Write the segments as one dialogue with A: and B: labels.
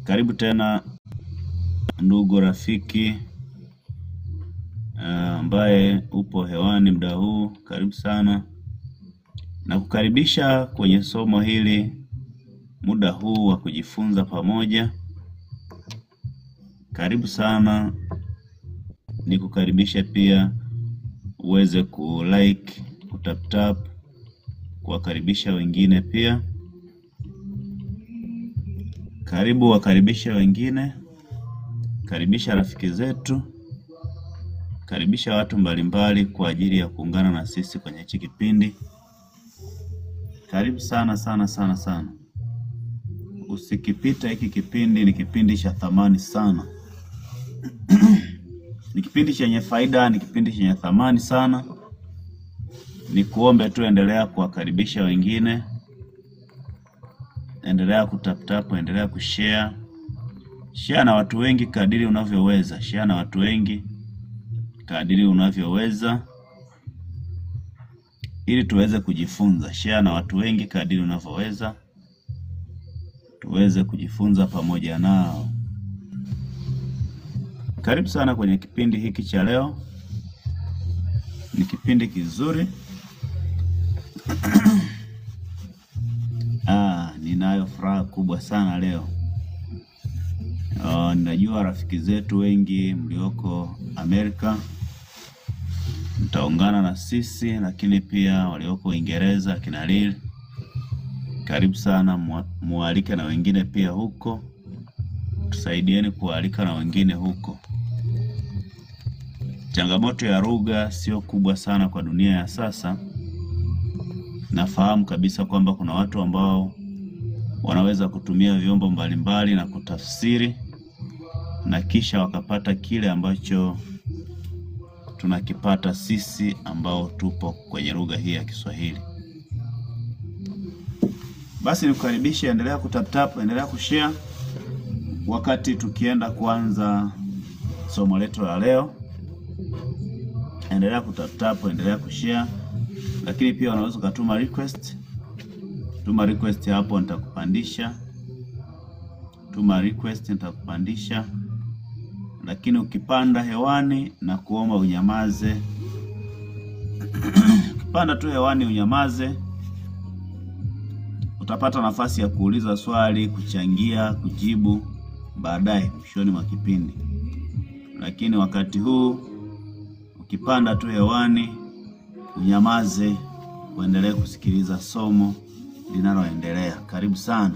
A: Karibu tena ndugu rafiki ambaye upo hewani muda huu, karibu sana. Na kukaribisha kwenye somo hili, muda huu wa kujifunza pamoja. Karibu sana. Nikukaribisha pia uweze kulike, kutap kuwakaribisha wengine pia. Karibu wakaribisha wengine, karibisha rafiki zetu, karibisha watu mbalimbali kwa ajili ya kuungana na sisi kwenye hiki kipindi. Karibu sana sana sana sana. Usikipita hiki kipindi, ni kipindi cha thamani sana. Ni kipindi chenye faida, ni kipindi chenye thamani sana. Ni kuombe tu endelea kuwakaribisha wengine. Endelea kutap, endelea kushare. Share na watu wengi kadiri unavyoweza. Share na watu wengi kadiri unavyoweza, ili tuweze kujifunza. Share na watu wengi kadiri unavyoweza, tuweze kujifunza pamoja nao. Karibu sana kwenye kipindi hiki cha leo. Ni kipindi kizuri. Ninayo furaha kubwa sana leo. Ninajua rafiki zetu wengi mlioko Amerika mtaungana na sisi, lakini pia walioko Uingereza kina Lil. Karibu sana, mualike na wengine pia huko. Tusaidieni kualika na wengine huko. Changamoto ya lugha sio kubwa sana kwa dunia ya sasa. Nafahamu kabisa kwamba kuna watu ambao wanaweza kutumia vyombo mbalimbali na kutafsiri na kisha wakapata kile ambacho tunakipata sisi ambao tupo kwenye lugha hii ya Kiswahili. Basi nikukaribisha, endelea kutap, endelea kushare wakati tukienda kuanza somo letu la leo. Endelea kutap, endelea kushare, lakini pia unaweza kutuma request. Tuma request hapo, nitakupandisha. Tuma request, nitakupandisha. Lakini ukipanda hewani na kuomba unyamaze. Ukipanda tu hewani unyamaze. Utapata nafasi ya kuuliza swali, kuchangia, kujibu baadaye mwishoni mwa kipindi. Lakini wakati huu ukipanda tu hewani unyamaze, uendelee kusikiliza somo linaloendelea. Karibu sana.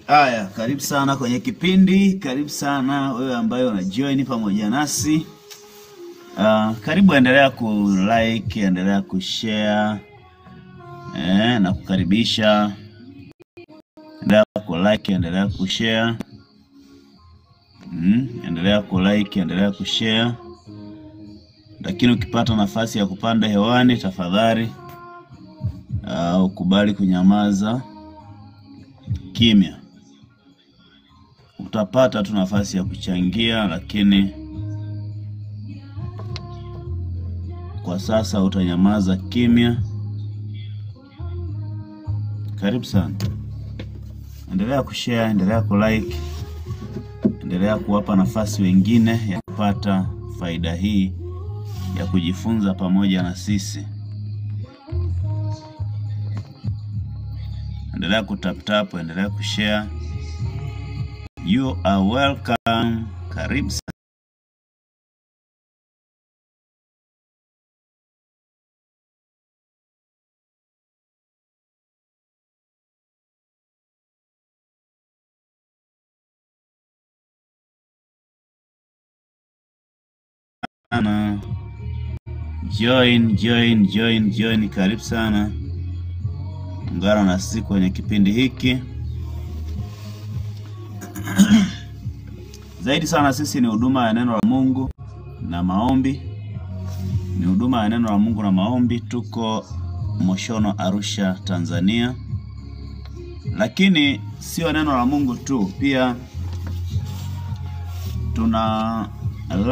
A: Haya, karibu sana kwenye kipindi. Karibu sana wewe ambaye unajoin pamoja nasi. Karibu, endelea ku like, endelea ku share, na kukaribisha. Endelea ku-like, endelea ku-share. Endelea ku-like, endelea ku-share. Lakini ukipata nafasi ya kupanda hewani, tafadhali ukubali kunyamaza kimya. Utapata tu nafasi ya kuchangia, lakini kwa sasa utanyamaza kimya. Karibu sana. Endelea kushare, endelea kulike, endelea kuwapa nafasi wengine ya kupata faida hii ya kujifunza pamoja na sisi. Endelea kutap, endelea kushare. You are welcome. Karibu sana. Join. Karibu sana. Ungana na sisi kwenye kipindi hiki. Zaidi sana sisi ni huduma ya neno la Mungu na maombi. Ni huduma ya neno la Mungu na maombi. Tuko Moshono, Arusha, Tanzania. Lakini sio neno la Mungu tu, pia tuna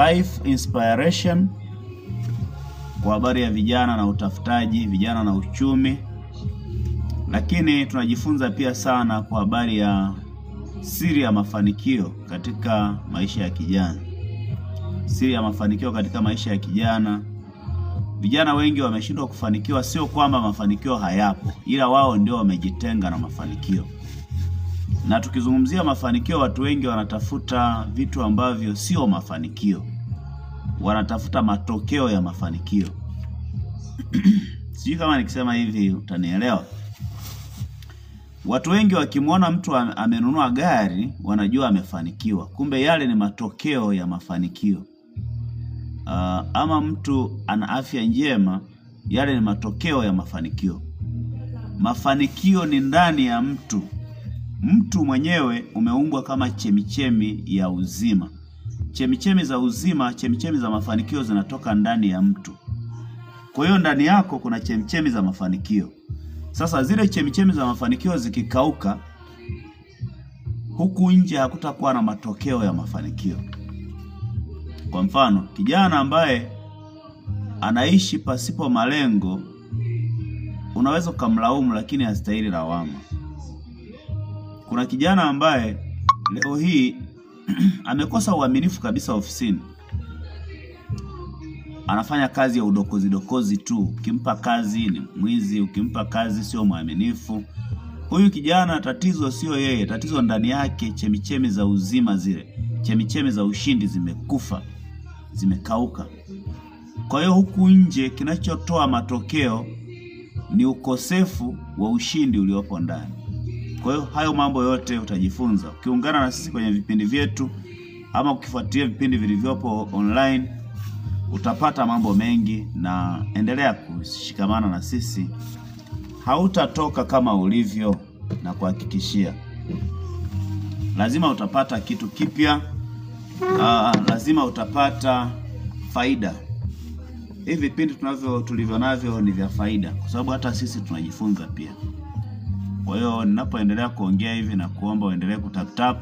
A: life inspiration kwa habari ya vijana na utafutaji, vijana na uchumi. Lakini tunajifunza pia sana kwa habari ya siri ya mafanikio katika maisha ya kijana. Siri ya mafanikio katika maisha ya kijana. Vijana wengi wameshindwa kufanikiwa, sio kwamba mafanikio hayapo, ila wao ndio wamejitenga na mafanikio. Na tukizungumzia mafanikio, watu wengi wanatafuta vitu ambavyo sio mafanikio. Wanatafuta matokeo ya mafanikio. Sijui kama nikisema hivi utanielewa. Watu wengi wakimwona mtu amenunua gari, wanajua amefanikiwa. Kumbe yale ni matokeo ya mafanikio. Ama mtu ana afya njema, yale ni matokeo ya mafanikio. Mafanikio ni ndani ya mtu. Mtu mwenyewe umeumbwa kama chemichemi ya uzima. Chemichemi za uzima, chemichemi za mafanikio zinatoka ndani ya mtu. Kwa hiyo ndani yako kuna chemichemi za mafanikio. Sasa zile chemichemi za mafanikio zikikauka, huku nje hakutakuwa na matokeo ya mafanikio. Kwa mfano, kijana ambaye anaishi pasipo malengo, unaweza kumlaumu lakini hastahili lawama. Kuna kijana ambaye leo hii amekosa uaminifu kabisa ofisini. Anafanya kazi ya udokozi tu. Ukimpa kazi ni mwizi, ukimpa kazi sio mwaminifu. Huyu kijana tatizo sio yeye, tatizo ndani yake, chemichemi za uzima zile, chemichemi za ushindi zimekufa, zimekauka. Kwa hiyo huku nje kinachotoa matokeo ni ukosefu wa ushindi uliopo ndani. Kwa hiyo hayo mambo yote utajifunza ukiungana na sisi kwenye vipindi vyetu, ama ukifuatilia vipindi vilivyopo online. Utapata mambo mengi, na endelea kushikamana na sisi. Hautatoka kama ulivyo, na kuhakikishia lazima utapata kitu kipya. Lazima utapata faida. Hivi vipindi tulivyo navyo ni vya faida, kwa sababu hata sisi tunajifunza pia. Kwa hiyo ninapoendelea kuongea hivi, na kuomba uendelee kutap,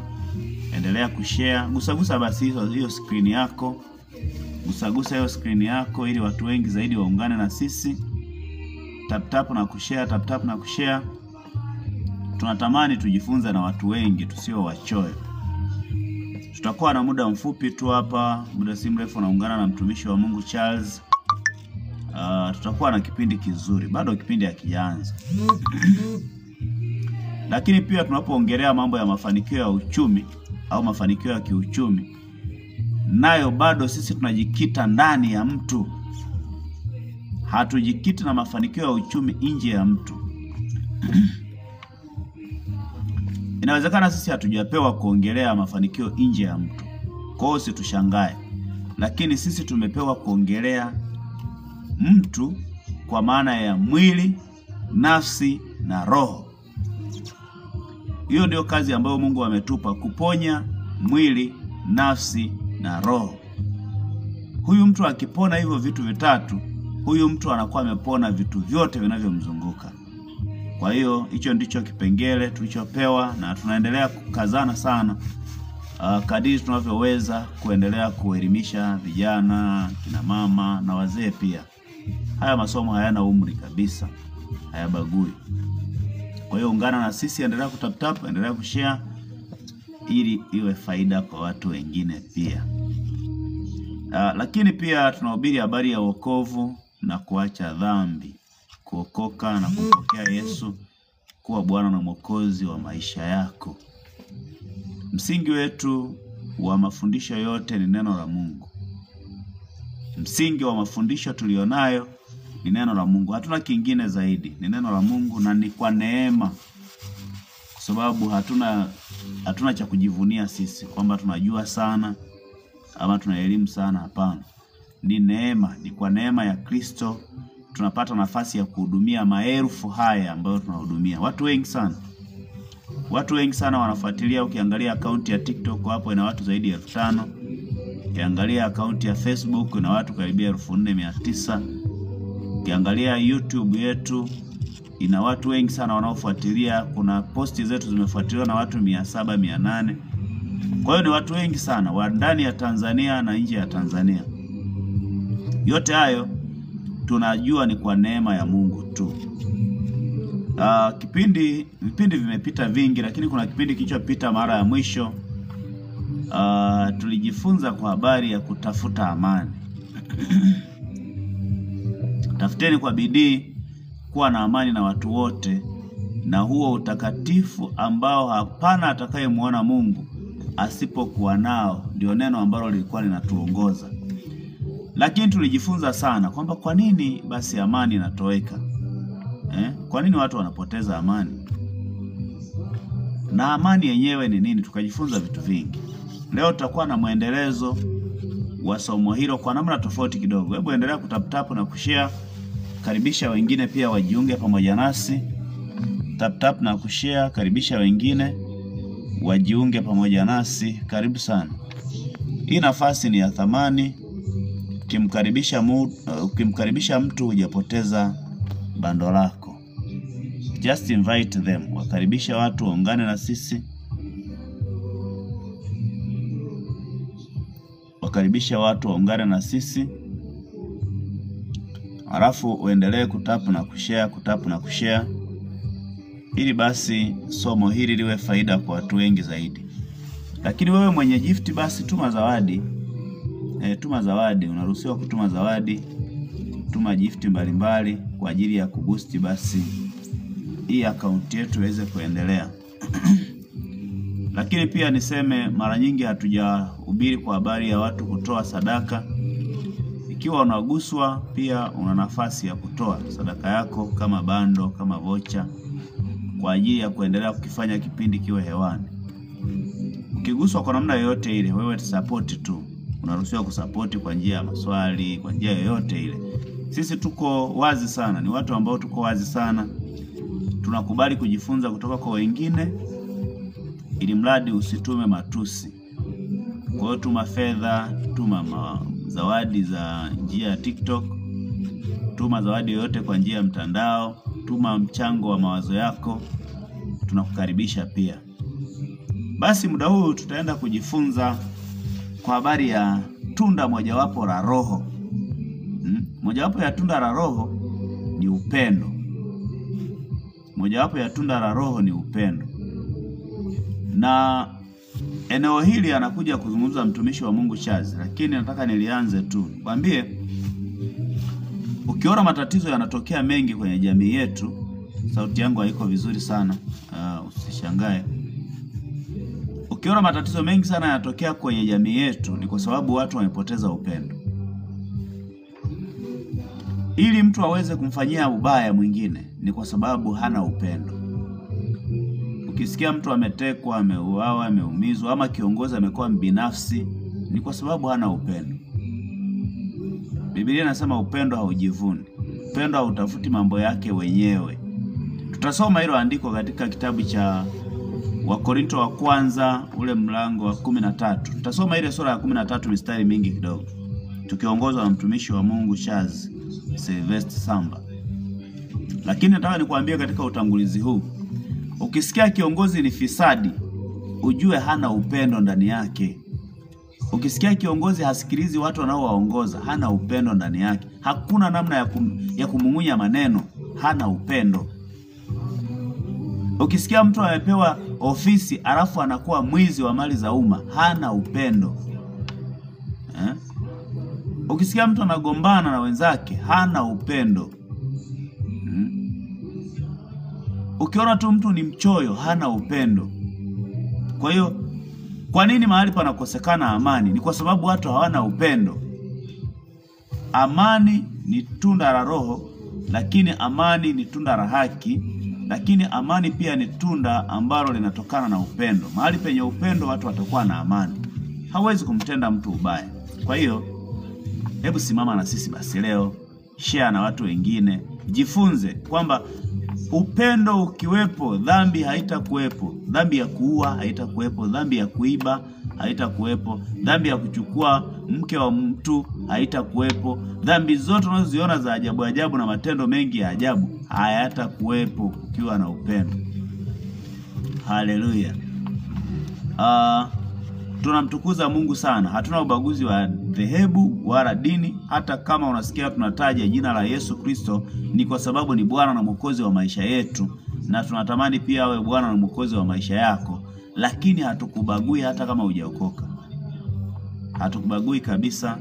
A: endelea kushare. Gusa basi hiyo screen yako. Gusa hiyo screen yako ili watu wengi zaidi waungane na sisi. Tap na kushare, Tunatamani tujifunze na watu wengi, tusio wachoyo. Tutakuwa na muda mfupi tu hapa, muda si mrefu naungana na mtumishi wa Mungu Charles. Tutakuwa na kipindi kizuri, bado kipindi hakijaanza. Lakini pia tunapoongelea mambo ya mafanikio ya uchumi au mafanikio ya kiuchumi, nayo bado sisi tunajikita ndani ya mtu. Hatujikiti na mafanikio ya uchumi nje ya mtu. Inawezekana sisi hatujapewa kuongelea mafanikio nje ya mtu, kwa hiyo usitushangae. Lakini sisi tumepewa kuongelea mtu kwa maana ya mwili, nafsi na roho. Hiyo ndio kazi ambayo Mungu ametupa, kuponya mwili, nafsi na roho. Huyu mtu akipona hivyo vitu vitatu, huyu mtu anakuwa amepona vitu vyote vinavyomzunguka. Kwa hiyo hicho ndicho kipengele tulichopewa, na tunaendelea kukazana sana kadiri tunavyoweza kuendelea kuelimisha vijana, kina mama na wazee pia. Haya masomo hayana umri kabisa, hayabagui. Kwa hiyo ungana na sisi, endelea kutap, endelea kushare ili iwe faida kwa watu wengine pia. Lakini pia tunahubiri habari ya wokovu na kuacha dhambi, kuokoka na kumpokea Yesu kuwa Bwana na Mwokozi wa maisha yako. Msingi wetu wa mafundisho yote ni neno la Mungu. Msingi wa mafundisho tulionayo ni neno la Mungu. Hatuna kingine zaidi, ni neno la Mungu, na ni kwa neema. Kwa sababu hatuna cha kujivunia sisi kwamba tunajua sana ama tuna elimu sana, hapana. Ni neema, ni kwa neema ya Kristo tunapata nafasi ya kuhudumia maelfu haya ambayo tunahudumia. Watu wengi sana wanafuatilia. Ukiangalia akaunti ya TikTok hapo ina watu zaidi ya 5,000. Ukiangalia akaunti ya Facebook ina watu karibia 4,900. Ukiangalia YouTube yetu ina watu wengi sana wanaofuatilia. Kuna posti zetu zimefuatiliwa na watu 700, 800. Kwa hiyo ni watu wengi sana wa ndani ya Tanzania na nje ya Tanzania. Yote hayo tunajua ni kwa neema ya Mungu tu. Vipindi vimepita vingi, lakini kuna kipindi kilichopita mara ya mwisho tulijifunza kwa habari ya kutafuta amani. Tafuteni kwa bidii kuwa na amani na watu wote, na huo utakatifu ambao hapana atakayemuona Mungu asipokuwa nao. Ndio neno ambalo lilikuwa linatuongoza. Lakini tulijifunza sana kwamba kwa nini basi amani inatoweka? Kwa nini watu wanapoteza amani? Na amani yenyewe ni nini? Tukajifunza vitu vingi. Leo tutakuwa na muendelezo wa somo hilo kwa namna tofauti kidogo. Hebu endelea kutap na kushare. Karibisha wengine pia wajiunge pamoja nasi. Tap na kushare, karibisha wengine wajiunge pamoja nasi. Karibu sana. Hii nafasi ni ya thamani. Ukimkaribisha mtu hujapoteza bando lako. Just invite them. Wakaribisha watu waungane na sisi. Halafu uendelee kutap na kushare ili basi somo hili liwe faida kwa watu wengi zaidi. Lakini wewe mwenye gift basi tuma zawadi. Unaruhusiwa kutuma zawadi. Tuma gift mbalimbali kwa ajili ya kuboost basi hii account yetu iweze kuendelea. Lakini pia niseme, mara nyingi hatujahubiri kwa habari ya watu kutoa sadaka. Ikiwa unaguswa, pia una nafasi ya kutoa sadaka yako kama bando, kama vocha, kwa ajili ya kuendelea kukifanya kipindi kiwe hewani. Ukiguswa kwa namna yoyote ile, wewe support tu. Unaruhusiwa kusupport kwa njia ya maswali, kwa njia yoyote ile. Sisi tuko wazi sana, ni watu ambao tuko wazi sana. Tunakubali kujifunza kutoka kwa wengine, ili mradi usitume matusi. Kwa hiyo tuma fedha, tuma zawadi za njia ya TikTok, tuma zawadi yoyote kwa njia ya mtandao, tuma mchango wa mawazo yako. Tunakukaribisha pia. Basi muda huu tutaenda kujifunza kwa habari ya tunda mojawapo la Roho. Mojawapo ya tunda la Roho ni upendo. Na eneo hili anakuja kuzungumza mtumishi wa Mungu Chazi, lakini nataka nilianze tu. Kwambie, ukiona matatizo yanatokea mengi kwenye jamii yetu, sauti yangu haiko vizuri sana, usishangae. Ukiona matatizo mengi sana yanatokea kwenye jamii yetu, ni kwa sababu watu wamepoteza upendo. Ili mtu aweze kumfanyia ubaya mwingine, ni kwa sababu hana upendo. Ukisikia mtu ametekwa, ameuawa, ameumizwa, ama kiongozi amekuwa mbinafsi, ni kwa sababu hana upendo. Biblia inasema upendo haujivuni. Upendo hautafuti mambo yake wenyewe. Tutasoma hilo andiko katika kitabu cha Wakorinto wa kwanza ule mlango wa 13. Tutasoma ile sura ya 13 mistari mingi kidogo, tukiongozwa na mtumishi wa Mungu Charles Sylvester Samba. Lakini nataka nikuambie katika utangulizi huu, ukisikia kiongozi ni fisadi, ujue hana upendo ndani yake. Ukisikia kiongozi hasikilizi watu wanaowaongoza, hana upendo ndani yake. Hakuna namna ya kumung'unya maneno, hana upendo. Ukisikia mtu amepewa ofisi alafu anakuwa mwizi wa mali za umma, hana upendo. Ukisikia mtu anagombana na wenzake, hana upendo. Ukiona tu mtu ni mchoyo, hana upendo. Kwa hiyo, kwa nini mahali panakosekana amani? Ni kwa sababu watu hawana upendo. Amani ni tunda la Roho, lakini amani ni tunda la haki, lakini amani pia ni tunda ambalo linatokana na upendo. Mahali penye upendo watu watakuwa na amani. Hawezi kumtenda mtu ubaya. Kwa hiyo, hebu simama na sisi basi leo, share na watu wengine, jifunze kwamba upendo ukiwepo, dhambi haitakuwepo. Dhambi ya kuua haitakuwepo, dhambi ya kuiba haitakuwepo, dhambi ya kuchukua mke wa mtu haitakuwepo. Dhambi zote unazoziona za ajabu ajabu na matendo mengi ya ajabu hayatakuwepo ukiwa na upendo. Haleluya. Tunamtukuza Mungu sana. Hatuna ubaguzi wa dhehebu wala dini. Hata kama unasikia tunataja jina la Yesu Kristo, ni kwa sababu ni Bwana na Mwokozi wa maisha yetu, na tunatamani pia awe Bwana na Mwokozi wa maisha yako. Lakini hatukubagui hata kama hujaokoka. Hatukubagui kabisa.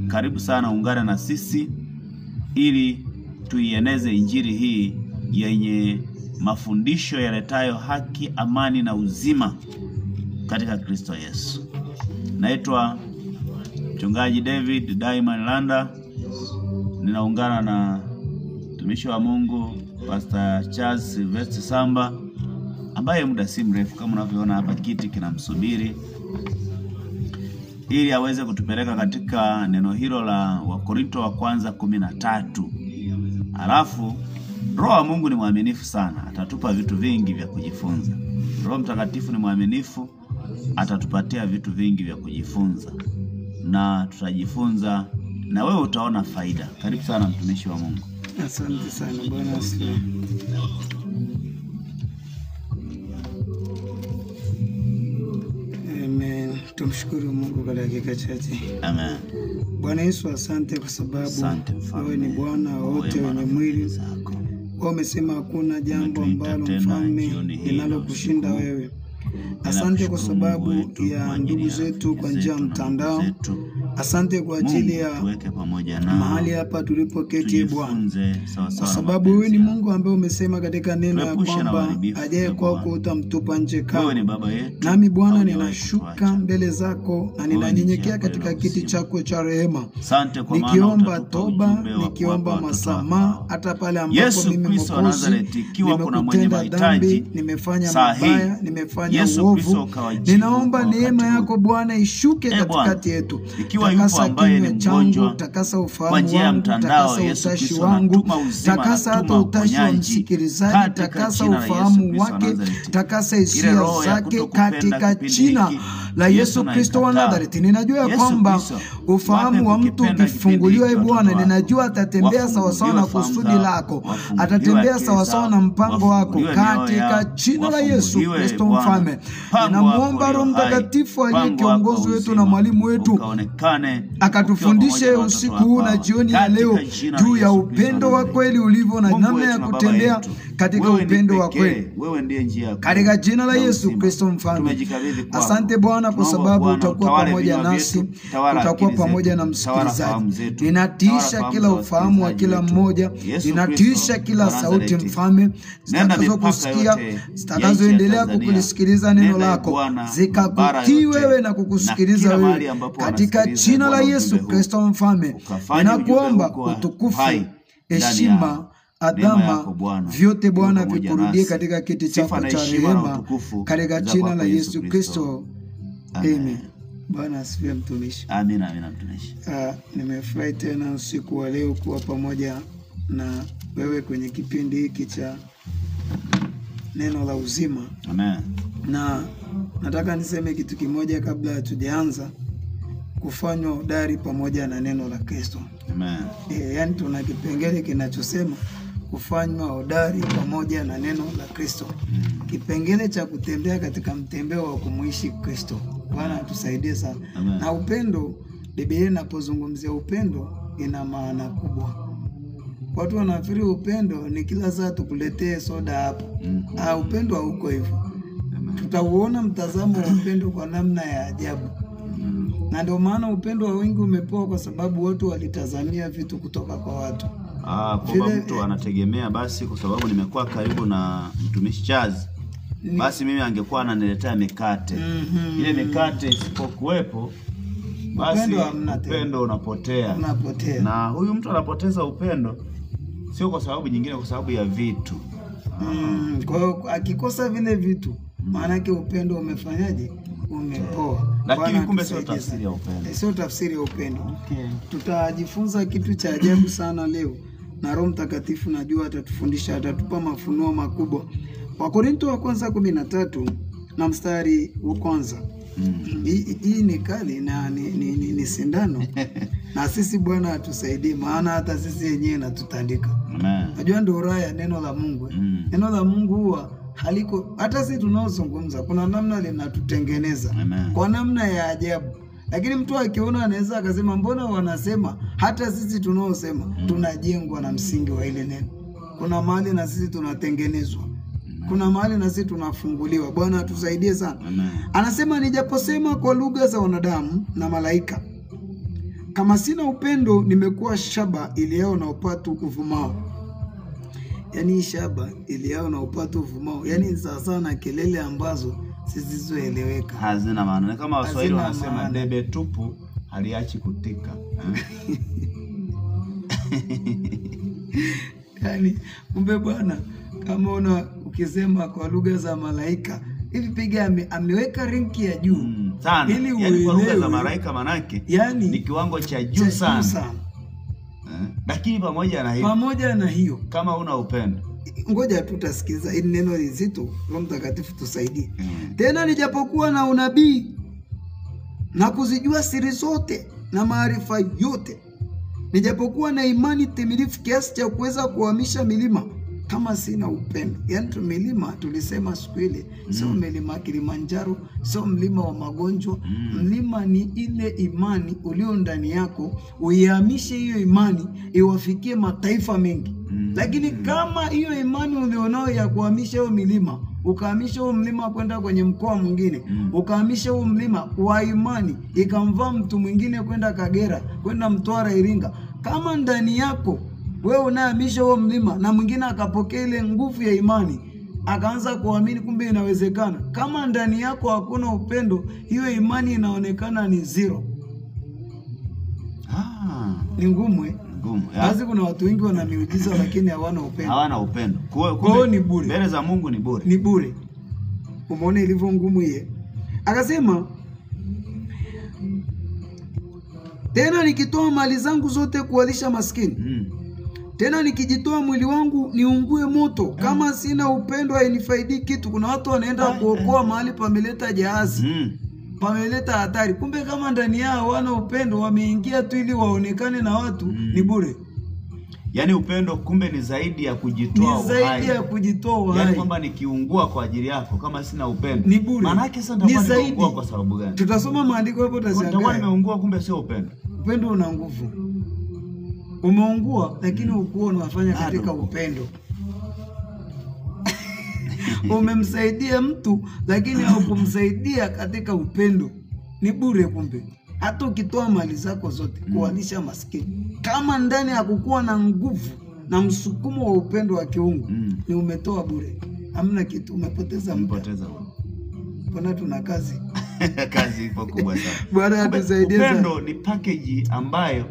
A: Karibu sana, ungana na sisi ili tuieneze injili hii yenye mafundisho yaletayo haki, amani na uzima katika Kristo Yesu. Naitwa Mchungaji David Diamond Landa. Ninaungana na mtumishi wa Mungu Pastor Charles Sylvester Samba, ambaye muda si mrefu kama unavyoona hapa kiti kinamsubiri ili aweze kutupeleka katika neno hilo la Wakorinto wa kwanza 13. Alafu Roho wa Mungu ni mwaminifu sana, atatupa vitu vingi vya kujifunza. Roho Mtakatifu ni mwaminifu, atatupatia vitu vingi vya kujifunza, na tutajifunza na wewe utaona faida. Karibu sana mtumishi wa Mungu.
B: Asante sana Bwana asifiwe. Amen. Tumshukuru Mungu kwa dakika chache.
A: Amen.
B: Bwana Yesu, asante kwa sababu wewe ni Bwana wote wenye mwili. Wewe umesema hakuna jambo ambalo mfalme linalokushinda wewe. Asante kwa sababu ya ndugu zetu kwa njia ya mtandao. Asante kwa ajili ya mahali hapa tulipoketi Bwana, kwa sababu wewe ni Mungu ambaye umesema katika neno ya kwamba ajaye kwako utamtupa nje kavu. Nami Bwana ninashuka mbele zako na ninanyenyekea katika kiti chako cha rehema, nikiomba toba, nikiomba masamaha hata pale ambapo mimi Mwokozi nimekutenda dhambi, nimefanya mabaya, nimefanya uovu. Ninaomba neema yako Bwana ishuke katikati yetu. Takasa kinywa changu, takasa ufahamu wangu, takasa utashi wangu, takasa hata utashi wa msikilizaji, takasa ufahamu wake, takasa hisia zake katika jina la Yesu Kristo wa Nazareti. Ninajua kwamba ufahamu wa mtu ukifunguliwa Bwana, ninajua atatembea sawa sawa na kusudi lako, atatembea sawa sawa na mpango wako katika jina la Yesu Kristo mfalme. Ninamuomba Roho Mtakatifu aliye kiongozi wetu na mwalimu wetu akatufundishe usiku huu na jioni ya leo juu ya upendo wa kweli ulivyo na namna ya kutembea katika upendo wa kweli. Katika jina la Yesu Kristo mfalme. Asante Bwana kwa sababu utakuwa pamoja nasi, utakuwa pamoja na msikilizaji. Ninatisha kila ufahamu wa kila mmoja, ninatisha kila sauti mfalme zitakazokusikia, zitakazoendelea kukusikiliza neno lako, zikakutii wewe na kukusikiliza wewe katika jina la Yesu Kristo mfalme. Ninakuomba utukufu, heshima, adama vyote Bwana vikurudie katika kiti chako cha rehema katika jina la Yesu Kristo. Amen. Bwana asifiwe mtumishi.
A: Amen, amen mtumishi.
B: Nimefurahi tena usiku wa leo kuwa pamoja na wewe kwenye kipindi hiki cha neno la uzima.
A: Amen.
B: Na nataka niseme kitu kimoja kabla hatujaanza, kufanywa hodari pamoja na neno la Kristo.
A: Amen.
B: Yani tuna kipengele kinachosema kufanywa hodari pamoja na neno la Kristo. Kipengele cha kutembea katika mtembeo wa kumuishi Kristo. Bwana atusaidie sana.
A: Amen.
B: Na upendo, Biblia inapozungumzia upendo ina maana kubwa. Watu wanafikiri upendo ni kila saa tukuletee soda hapo. Upendo hauko hivyo. Tutauona mtazamo wa upendo kwa namna ya ajabu. Na ndio maana upendo wa wengi umepoa, kwa sababu watu walitazamia vitu kutoka kwa watu.
A: Kwa mtu anategemea basi, kwa sababu nimekuwa karibu na mtumishi Chazi, basi mimi angekuwa ananiletea mikate. Ile mikate isipokuwepo, basi upendo unapotea. Na huyu mtu anapoteza upendo, sio kwa sababu nyingine, kwa sababu ya vitu.
B: Kwa hiyo akikosa vile vitu, maana yake upendo umefanyaje? Umepoa.
A: Lakini kumbe sio tafsiri ya upendo.
B: Sio tafsiri ya upendo. Tutajifunza kitu cha ajabu sana leo, na Roho Mtakatifu najua atatufundisha, atatupa mafunuo makubwa. Wakorintho wa kwanza 13 na mstari wa kwanza. Hii ni kali na ni sindano. Na sisi Bwana atusaidie, maana hata sisi wenyewe natutandika. Najua ndio raha ya neno la Mungu. Neno la Mungu huwa haliko, hata sisi tunaozungumza kuna namna linatutengeneza kwa namna ya ajabu. Lakini mtu akiona anaweza akasema, mbona wanasema hata sisi tunaosema tunajengwa na msingi wa ile neno. Kuna mahali na sisi tunatengenezwa. Kuna mahali na sisi tunafunguliwa. Bwana atusaidie sana. Anasema, nijaposema kwa lugha za wanadamu na malaika, kama sina upendo, nimekuwa shaba iliyao na upatu uvumao. Yani shaba iliyao na upatu uvumao, yani sasa na kelele ambazo zisizoeleweka,
A: hazina maana. Kama Waswahili wanasema debe tupu haliachi kutika.
B: Yani kumbe Bwana, kama ukisema kwa lugha za malaika hivi, piga ameweka ranki ya juu
A: sana. Yani kwa lugha za malaika manake ni kiwango cha juu sana. Lakini pamoja na hiyo
B: kama una upendo, ngoja tutasikiliza hili neno lizito. Roho Mtakatifu tusaidie. Tena nijapokuwa na unabii na kuzijua siri zote na maarifa yote, nijapokuwa na imani timilifu kiasi cha kuweza kuhamisha milima, kama sina upendo, yani milima tulisema siku ile, sio mlima Kilimanjaro, sio mlima wa magonjwa. Mlima ni ile imani ulio ndani yako, uihamishe hiyo imani iwafikie mataifa mengi. Lakini kama hiyo imani ulionao ya kuhamisha hiyo milima, ukahamisha huo mlima kwenda kwenye mkoa mwingine, ukahamisha huo mlima wa imani ikamvaa mtu mwingine kwenda Kagera, kwenda Mtwara, Iringa, kama ndani yako wewe unahamisha huo mlima na mwingine akapokea ile nguvu ya imani akaanza kuamini, kumbe inawezekana. Kama ndani yako hakuna upendo, hiyo imani inaonekana ni zero. Ni ngumu. Basi kuna watu wengi wana miujiza lakini hawana upendo. Kwa hiyo ni bure.
A: Mbele za Mungu ni bure.
B: Ni bure. Umeona ilivyo ngumu yeye. Akasema, tena nikitoa mali zangu zote kuwalisha maskini, tena nikijitoa mwili wangu niungue moto, kama sina upendo hainifaidi kitu. Kuna watu wanaenda kuokoa mahali pameleta jahazi, pameleta hatari, kumbe kama ndani yao wana upendo, wameingia tu ili waonekane na watu, ni bure.
A: Yani upendo kumbe ni zaidi ya kujitoa uhai.
B: Ni zaidi ya kujitoa uhai.
A: Yani kwamba nikiungua kwa ajili yako, kama sina upendo,
B: ni bure.
A: Maana yake sasa ndio nimeungua kwa sababu gani?
B: Tutasoma maandiko hapo utashangaa.
A: Ndio nimeungua kumbe sio upendo.
B: Upendo una nguvu. Umeungua lakini ukuwa unafanya katika upendo. Umemsaidia mtu lakini haukumsaidia katika upendo. Ni bure kumbe. Hata ukitoa mali zako zote kuwalisha maskini, kama ndani hakukuwa na nguvu na msukumo wa upendo wa kiungu, ni umetoa bure. Hamna kitu, umepoteza muda. Bwana tuna kazi.
A: Kazi ipo kubwa sana.
B: Bwana atusaidie sana.
A: Upendo ni package ambayo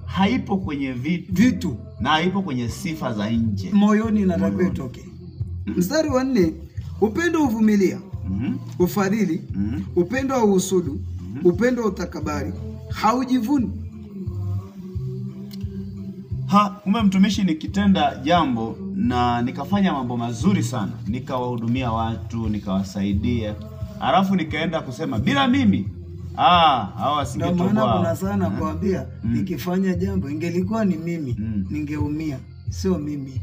A: haipo kwenye vitu na haipo kwenye sifa za nje.
B: Moyoni inatakiwa itoke. Mstari wa 4, upendo uvumilia, ufadhili, upendo wa uhusudu, upendo wa utakabari, haujivuni.
A: Kumbe mtumishi, nikitenda jambo na nikafanya mambo mazuri sana, nikawahudumia watu, nikawasaidia, alafu nikaenda kusema bila mimi, hawa singetoboa.
B: Ndio maana kuna sana kuambia nikifanya jambo ingelikuwa ni mimi ningeumia, sio mimi.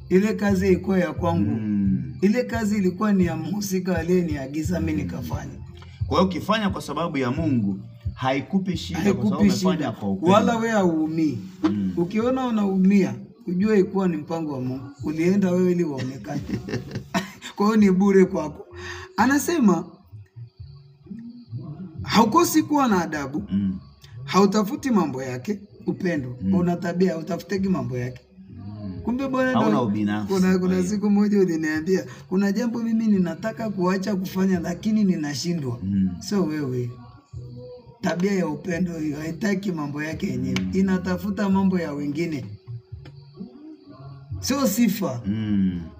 B: Ile kazi ilikuwa ya kwangu. Ile kazi ilikuwa ni ya mhusika aliyeniagiza mimi nikafanya.
A: Kwa hiyo ukifanya kwa sababu ya Mungu haikupi shida, kwa sababu umefanya kwa upendo.
B: Wala wewe hauumii. Ukiona unaumia, ujue ilikuwa ni mpango wa Mungu. Ulienda wewe ili uonekane. Kwa hiyo ni bure kwako. Anasema haukosi kuwa na adabu. Hautafuti mambo yake, upendo. Una tabia utafuteki mambo yake. Kumbe bwana, kuna siku moja uliniambia kuna jambo mimi ninataka kuacha kufanya lakini ninashindwa. Sio wewe. Tabia ya upendo hiyo haitaki mambo yake yenyewe. Inatafuta mambo ya wengine. Sio sifa.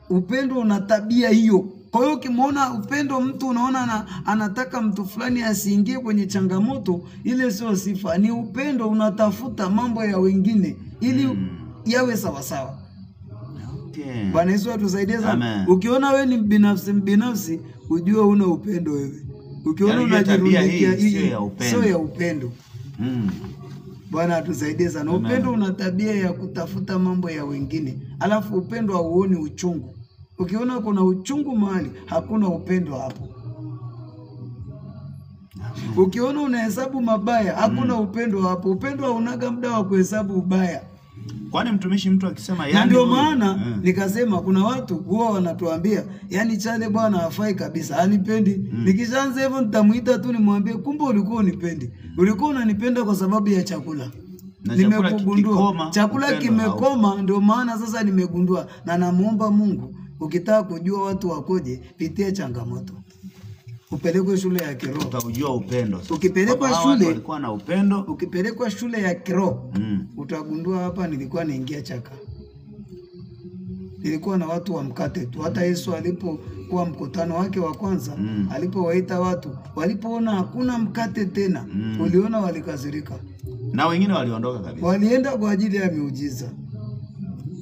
B: Upendo una tabia hiyo. Kwa hiyo ukimwona upendo mtu unaona anataka mtu fulani asiingie kwenye changamoto, ile sio sifa. Ni upendo unatafuta mambo ya wengine ili yawe sawa sawa. Bwana Yesu atusaidie sana. Ukiona wewe ni binafsi, ujue una upendo wewe. Ukiona unajirundikia sio ya upendo. Bwana atusaidie sana. Upendo una tabia ya kutafuta mambo ya wengine. Alafu upendo hauoni uchungu. Ukiona kuna uchungu mahali, hakuna upendo hapo. Ukiona unahesabu mabaya, hakuna upendo hapo. Upendo haunaga muda wa kuhesabu ubaya.
A: Kwani mtumishi, mtu akisema
B: yani, ndio maana nikasema kuna watu huwa wanatuambia yani Chale bwana hafai kabisa, anipendi. Nikishaanza hivyo nitamuita tu nimwambie kumbe ulikuwa unipendi. Ulikuwa unanipenda kwa sababu ya chakula. Nimekugundua chakula kimekoma, ndio maana sasa nimegundua. Na namuomba Mungu, ukitaka kujua watu wakoje, pitia changamoto. Upelekwe shule ya kiroho.
A: Utajua upendo.
B: Ukipelekwa shule
A: walikuwa na upendo.
B: Ukipelekwa shule ya kiroho, utagundua hapa nilikuwa naingia chaka. Nilikuwa na watu wa mkate tu. Hata Yesu alipokuwa mkutano wake wa kwanza, alipowaita watu, walipoona hakuna mkate tena, uliona walikasirika.
A: Na wengine waliondoka kabisa.
B: Walienda kwa ajili ya miujiza.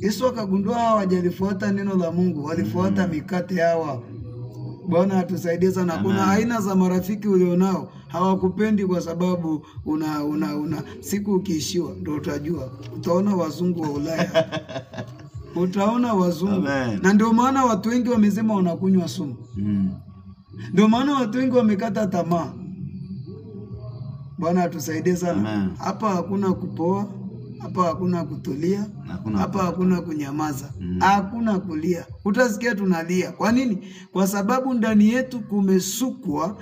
B: Yesu akagundua hawajalifuata neno la Mungu, walifuata mikate hawa. Bwana atusaidie sana. Kuna aina za marafiki ulionao hawakupendi kwa sababu una siku ukiishiwa ndio utajua. Utaona wazungu wa Ulaya. Utaona wazungu. Na ndio maana watu wengi wamesema wanakunywa sumu. Ndio maana watu wengi wamekata tamaa. Bwana atusaidie sana. Hapa hakuna kupoa, hapa hakuna kutulia, hapa hakuna kunyamaza, hakuna kulia. Utasikia tunalia. Kwa nini? Kwa sababu ndani yetu kumesukwa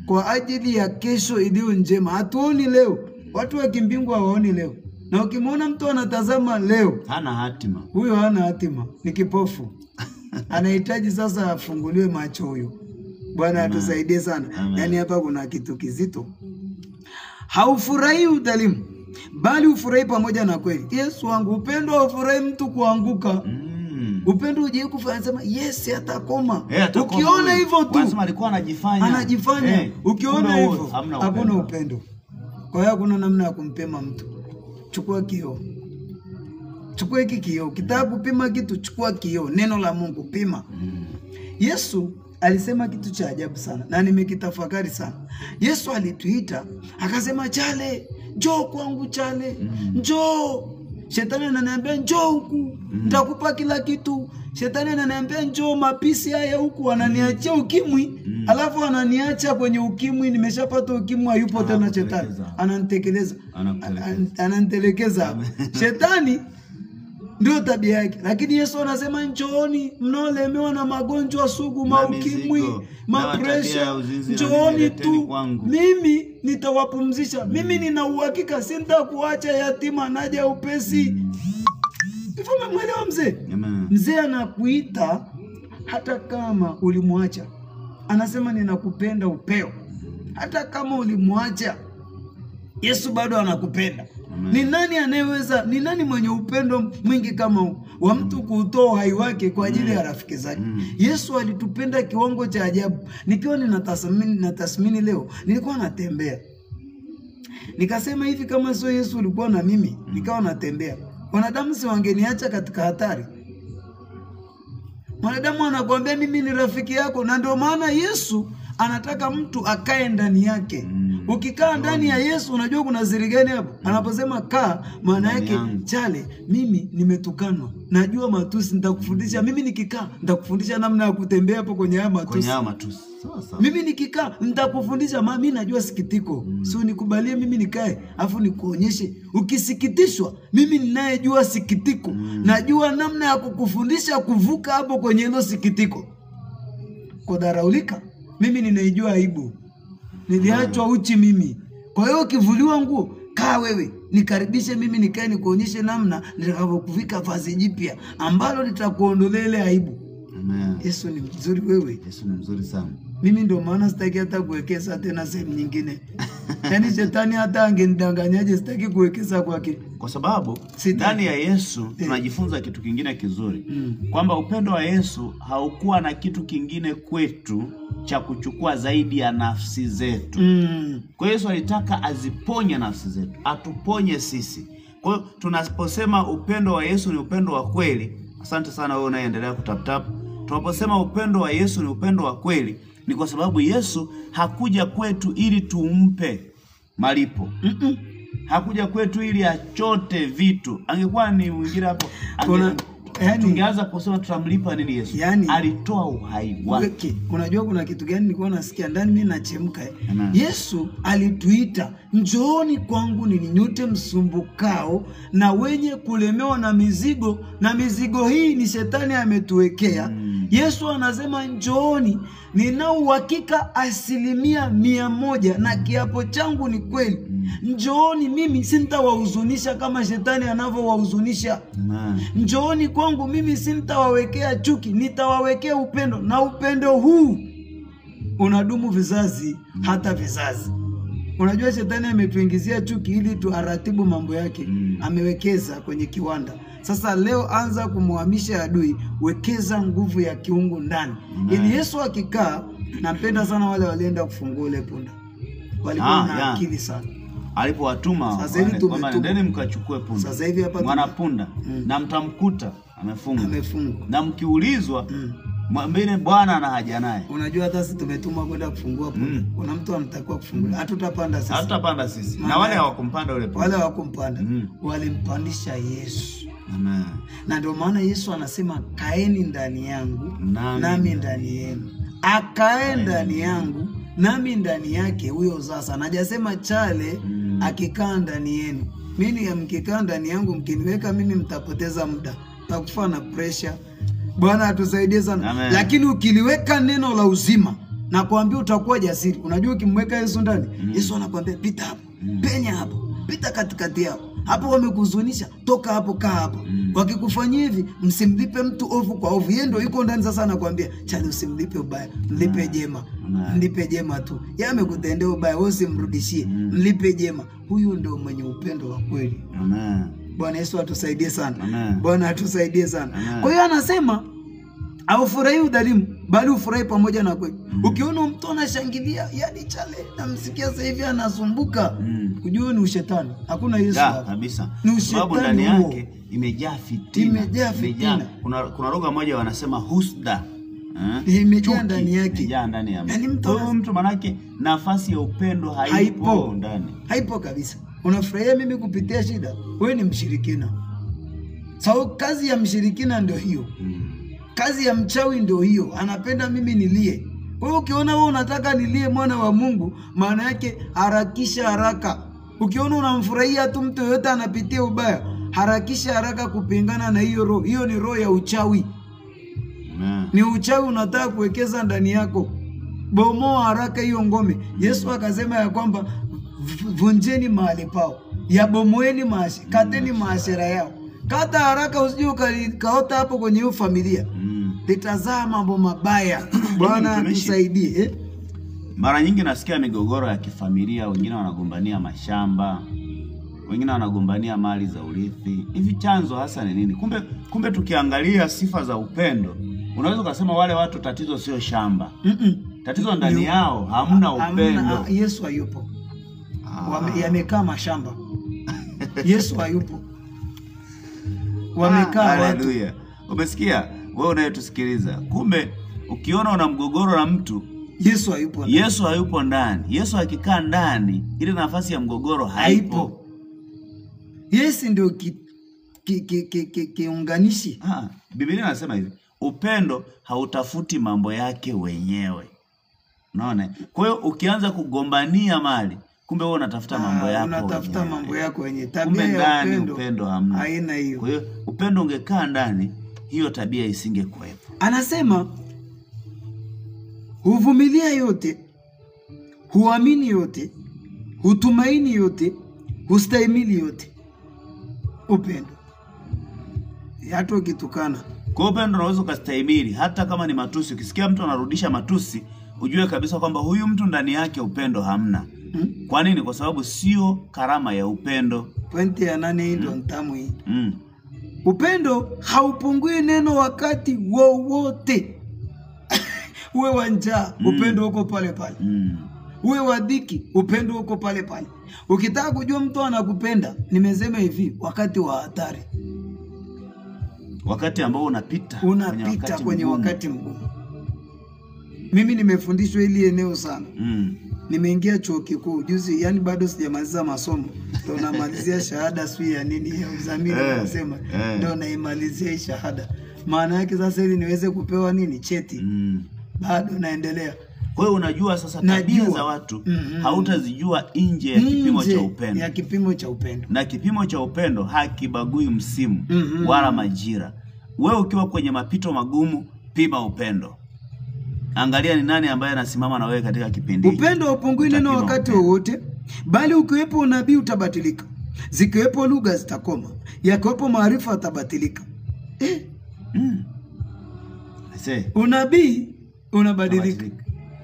B: kwa ajili ya kesho iliyo njema. Hatuoni leo. Watu wa kimbingu hawaoni leo. Na ukimwona mtu anatazama leo,
A: hana hatima.
B: Huyo hana hatima, ni kipofu. Anahitaji sasa afunguliwe macho huyo. Bwana atusaidie sana. Yaani hapa kuna kitu kizito. Haufurahi udhalimu, bali ufurahi pamoja na kweli. Yesu wangu, upendo haufurahi mtu kuanguka. Upendo uje kufanya sema yes atakoma. Ukiona hivyo tu
A: lazima alikuwa
B: anajifanya. Ukiona hivyo hakuna upendo. Kwa hiyo hakuna namna ya kumpema mtu. Chukua kioo. Chukua hiki kioo. Ukitaka kupima kitu, chukua kioo. Neno la Mungu pima. Yesu alisema kitu cha ajabu sana na nimekitafakari sana. Yesu alituita akasema, Chale, njoo kwangu Chale. Njoo. Shetani ananiambia njoo huku, nitakupa kila kitu. Shetani ananiambia njoo mapisi haya huku, ananiachia ukimwi. Alafu ananiacha kwenye ukimwi, nimeshapata ukimwi, hayupo tena shetani. Ananitelekeza. Shetani ndio tabia yake. Lakini Yesu anasema njooni mnaolemewa na magonjwa sugu, maukimwi, mapresha, njooni tu. Mimi nitawapumzisha. Mimi nina uhakika sitakuacha yatima, naja upesi. Hivyo umemwelewa mzee? Mzee anakuita hata kama ulimwacha. Anasema ninakupenda upeo. Hata kama ulimwacha, Yesu bado anakupenda. Ni nani anayeweza, ni nani mwenye upendo mwingi kama wa mtu kutoa uhai wake kwa ajili ya rafiki zake? Yesu alitupenda kiwango cha ajabu. Nikiwa ninatasmini leo, nilikuwa natembea. Nikasema hivi, kama sio Yesu ulikuwa na mimi, nikawa natembea, wanadamu si wangeniacha katika hatari? Mwanadamu anakuambia mimi ni rafiki yako, na ndio maana Yesu anataka mtu akae ndani yake. Ukikaa ndani ya Yesu, unajua kuna siri gani hapo? Anaposema kaa, maana yake chale, mimi nimetukanwa, najua matusi, nitakufundisha. Mimi nikikaa nitakufundisha namna ya kutembea hapo kwenye haya matusi. Mimi nikikaa nitakufundisha, mimi najua sikitiko. Sio nikubalie mimi nikae afu nikuonyeshe. Ukisikitishwa, mimi ninayejua sikitiko, najua namna ya kukufundisha kuvuka hapo kwenye hilo sikitiko. Kudharaulika, mimi ninaijua aibu. Niliachwa uchi mimi. Kwa hiyo ukivuliwa nguo, kaa wewe, nikaribishe mimi nikae nikuonyeshe namna nitakapokuvika vazi jipya ambalo litakuondolea ile aibu.
A: Amen.
B: Yesu ni mzuri wewe.
A: Yesu ni mzuri sana.
B: Mimi ndio maana sitaki hata kuwekeza tena sehemu nyingine. Yaani shetani hata angenidanganyaje, sitaki kuwekeza kwake.
A: Kwa sababu ndani ya Yesu tunajifunza kitu kingine kizuri. Kwamba upendo wa Yesu haukuwa na kitu kingine kwetu cha kuchukua zaidi ya nafsi zetu. Kwa hiyo Yesu alitaka aziponye nafsi zetu, atuponye sisi. Kwa hiyo tunaposema upendo wa Yesu ni upendo wa kweli, asante sana wewe unaendelea kutap. Tunaposema upendo wa Yesu ni upendo wa kweli, ni kwa sababu Yesu hakuja kwetu ili tumpe malipo. Hakuja kwetu ili achote vitu. Angekuwa ni mwingine hapo, tungeanza kusema tutamlipa nini Yesu. Alitoa uhai wake.
B: Unajua kuna kitu gani nilikuwa nasikia ndani mimi nachemka. Yesu alituita, njooni kwangu ninyi nyote msumbukao na wenye kulemewa na mizigo, na mizigo hii ni shetani ametuwekea. Yesu anasema njooni, ninao uhakika 100% na kiapo changu ni kweli. Njooni, mimi sintawahuzunisha kama shetani anavyowahuzunisha. Njooni kwangu, mimi sintawawekea chuki, nitawawekea upendo, na upendo huu unadumu vizazi hata vizazi. Unajua shetani ametuingizia chuki ili tuaratibu mambo yake. Amewekeza kwenye kiwanda. Sasa leo anza kumhamisha adui, wekeza nguvu ya kiungu ndani. Ili Yesu akikaa, napenda sana wale walienda kufungua ile punda. Walikuwa na akili sana.
A: Alipowatuma kwamba nendeni mkachukue punda. Sasa hivi hapa mwana punda na mtamkuta amefungwa. Na mkiulizwa mwambie Bwana ana haja naye.
B: Unajua hata sisi tumetumwa kwenda kufungua punda. Kuna mtu anatakiwa kufungua. Hatutapanda sisi.
A: Hatutapanda sisi. Na wale hawakumpanda yule punda.
B: Wale hawakumpanda. Walimpandisha Yesu.
A: Amen.
B: Na ndio maana Yesu anasema kaeni ndani yangu nami ndani yenu. Akae ndani yangu nami ndani yake. Huyo sasa anajasema chale akikaa ndani yenu. Mimi mkikaa ndani yangu, mkiniweka mimi, mtapoteza muda, mtakufa na pressure. Bwana atusaidie sana.
A: Amen.
B: Lakini ukiliweka neno la uzima, na kuambia utakuwa jasiri. Unajua ukimweka Yesu ndani, Yesu anakuambia pita hapo, penya hapo, pita katikati yao. Hapo wamekuhuzunisha, toka hapo, kaa hapo. Wakikufanyia hivi, msimlipe mtu ovu kwa ovu. Yeye ndio yuko ndani sasa anakuambia, chali usimlipe ubaya, mlipe jema. Mlipe jema tu. Yeye amekutendea ubaya, wewe usimrudishie. Mlipe jema. Huyu ndio mwenye upendo wa kweli.
A: Amen.
B: Bwana Yesu atusaidie sana.
A: Amen.
B: Bwana atusaidie sana. Kwa hiyo anasema aufurahi udhalimu, bali ufurahi pamoja na kweli. Ukiona mtu anashangilia, yani chale, namsikia sasa hivi anasumbuka, ujue ni ushetani. Hakuna Yesu hapa.
A: Kabisa.
B: Ni ushetani.
A: Sababu ndani yake imejaa fitina. Imejaa fitina. Kuna lugha moja wanasema husda.
B: Imejaa ndani yake.
A: Imejaa ndani ya mtu. Yani mtu manake nafasi ya upendo haipo ndani. Haipo
B: kabisa. Unafurahia mimi kupitia shida, wewe ni mshirikina. Sababu kazi ya mshirikina ndio hiyo. Kazi ya mchawi ndio hiyo. Anapenda mimi nilie. Kwa hiyo ukiona wewe unataka nilie mwana wa Mungu, maana yake harakisha haraka. Ukiona unamfurahia tu mtu yote anapitia ubaya, harakisha haraka kupingana na hiyo roho. Hiyo ni roho ya uchawi. Ni uchawi unataka kuwekeza ndani yako. Bomoa haraka hiyo ngome. Yesu akasema ya kwamba vunjeni mahali pao, yabomoeni kateni maashara yao. Kata haraka, usije ukaota hapo kwenye hiyo familia. Litazaa mambo mabaya. Bwana atusaidie.
A: Mara nyingi nasikia migogoro ya kifamilia, wengine wanagombania mashamba, wengine wanagombania mali za urithi. Hivi chanzo hasa ni nini? Kumbe tukiangalia sifa za upendo, unaweza kusema wale watu tatizo sio shamba. Tatizo ndani yao hamna upendo.
B: Yesu hayupo. yamekaa mashamba. Yesu hayupo. Wamekaa watu.
A: Haleluya. Umesikia? Wewe unayetusikiliza. Kumbe ukiona una mgogoro na mtu,
B: Yesu hayupo ndani.
A: Yesu hayupo ndani. Yesu akikaa ndani, ile nafasi ya mgogoro haipo.
B: Yesu ndio kiunganishi.
A: Biblia inasema hivi, upendo hautafuti mambo yake wenyewe. Unaona? Kwa hiyo ukianza kugombania mali, kumbe wewe unatafuta mambo yako.
B: Unatafuta mambo yako wenyewe.
A: Tabia ya upendo hamna.
B: Haina hiyo.
A: Kwa hiyo upendo ungekaa ndani, hiyo tabia isingekuwepo.
B: Anasema huvumilia yote, huamini yote, hutumaini yote, hustahimili yote. Upendo. Hata ukitukana.
A: Kwa upendo unaweza kustahimili hata kama ni matusi. Ukisikia mtu anarudisha matusi, ujue kabisa kwamba huyu mtu ndani yake upendo hamna. Kwa nini? Kwa sababu sio karama ya upendo.
B: Pointi ya 8 hii ndio ntamu hii. Upendo haupungui neno wakati wowote. Uwe wa njaa, upendo uko pale pale. Uwe wa dhiki, upendo uko pale pale. Ukitaka kujua mtu anakupenda, nimesema hivi, wakati wa hatari.
A: Wakati ambao unapita
B: kwenye wakati mgumu. Mimi nimefundishwa hili eneo sana. Nimeingia chuo kikuu juzi, yani bado sijamaliza masomo. Ndio namalizia shahada sui ya nini ya uzamili nasema. Ndio naimalizia shahada. Maana yake sasa ili niweze kupewa nini? Cheti. Bado naendelea.
A: Kwa hiyo unajua sasa tabia za watu hautazijua nje ya kipimo cha upendo.
B: Ya kipimo cha upendo.
A: Na kipimo cha upendo hakibagui msimu wala majira. Wewe ukiwa kwenye mapito magumu, pima upendo. Angalia ni nani ambaye anasimama na wewe katika kipindi.
B: Upendo haupungui neno wakati wowote, bali ukiwepo unabii utabatilika. Zikiwepo lugha zitakoma. Yakiwepo maarifa yatabatilika. Unabii unabadilika.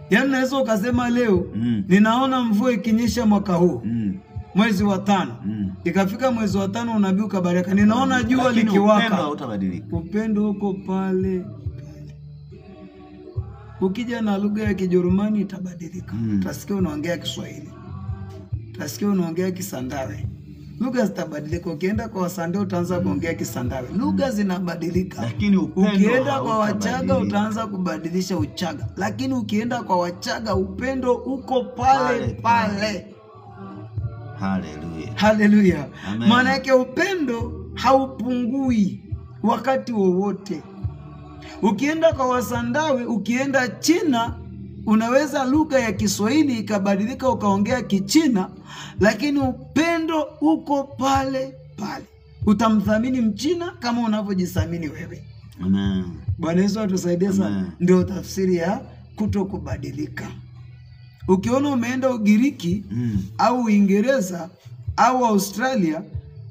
B: Yaani naweza ukasema leo ninaona mvua ikinyesha mwaka huu. Mwezi wa 5. Ikafika mwezi wa 5 unabii ukabaraka. Ninaona jua likiwaka.
A: Upendo hautabadilika.
B: Upendo uko pale. Ukija na lugha ya Kijerumani itabadilika. Utasikia unaongea Kiswahili. Utasikia unaongea Kisandawe. Lugha zitabadilika. Ukienda kwa Wasandawe utaanza kuongea Kisandawe. Lugha zinabadilika.
A: Lakini
B: ukienda kwa Wachaga utaanza kubadilisha Uchaga. Lakini ukienda kwa Wachaga upendo uko pale pale.
A: Haleluya.
B: Haleluya. Maana yake upendo haupungui wakati wowote. Ukienda kwa Wasandawe, ukienda China, unaweza lugha ya Kiswahili ikabadilika ukaongea Kichina, lakini upendo uko pale pale. Utamthamini Mchina kama unavyojithamini wewe.
A: Amen.
B: Bwana Yesu atusaidie sana. Ndio tafsiri ya kutokubadilika. Ukiona umeenda Ugiriki au Uingereza au Australia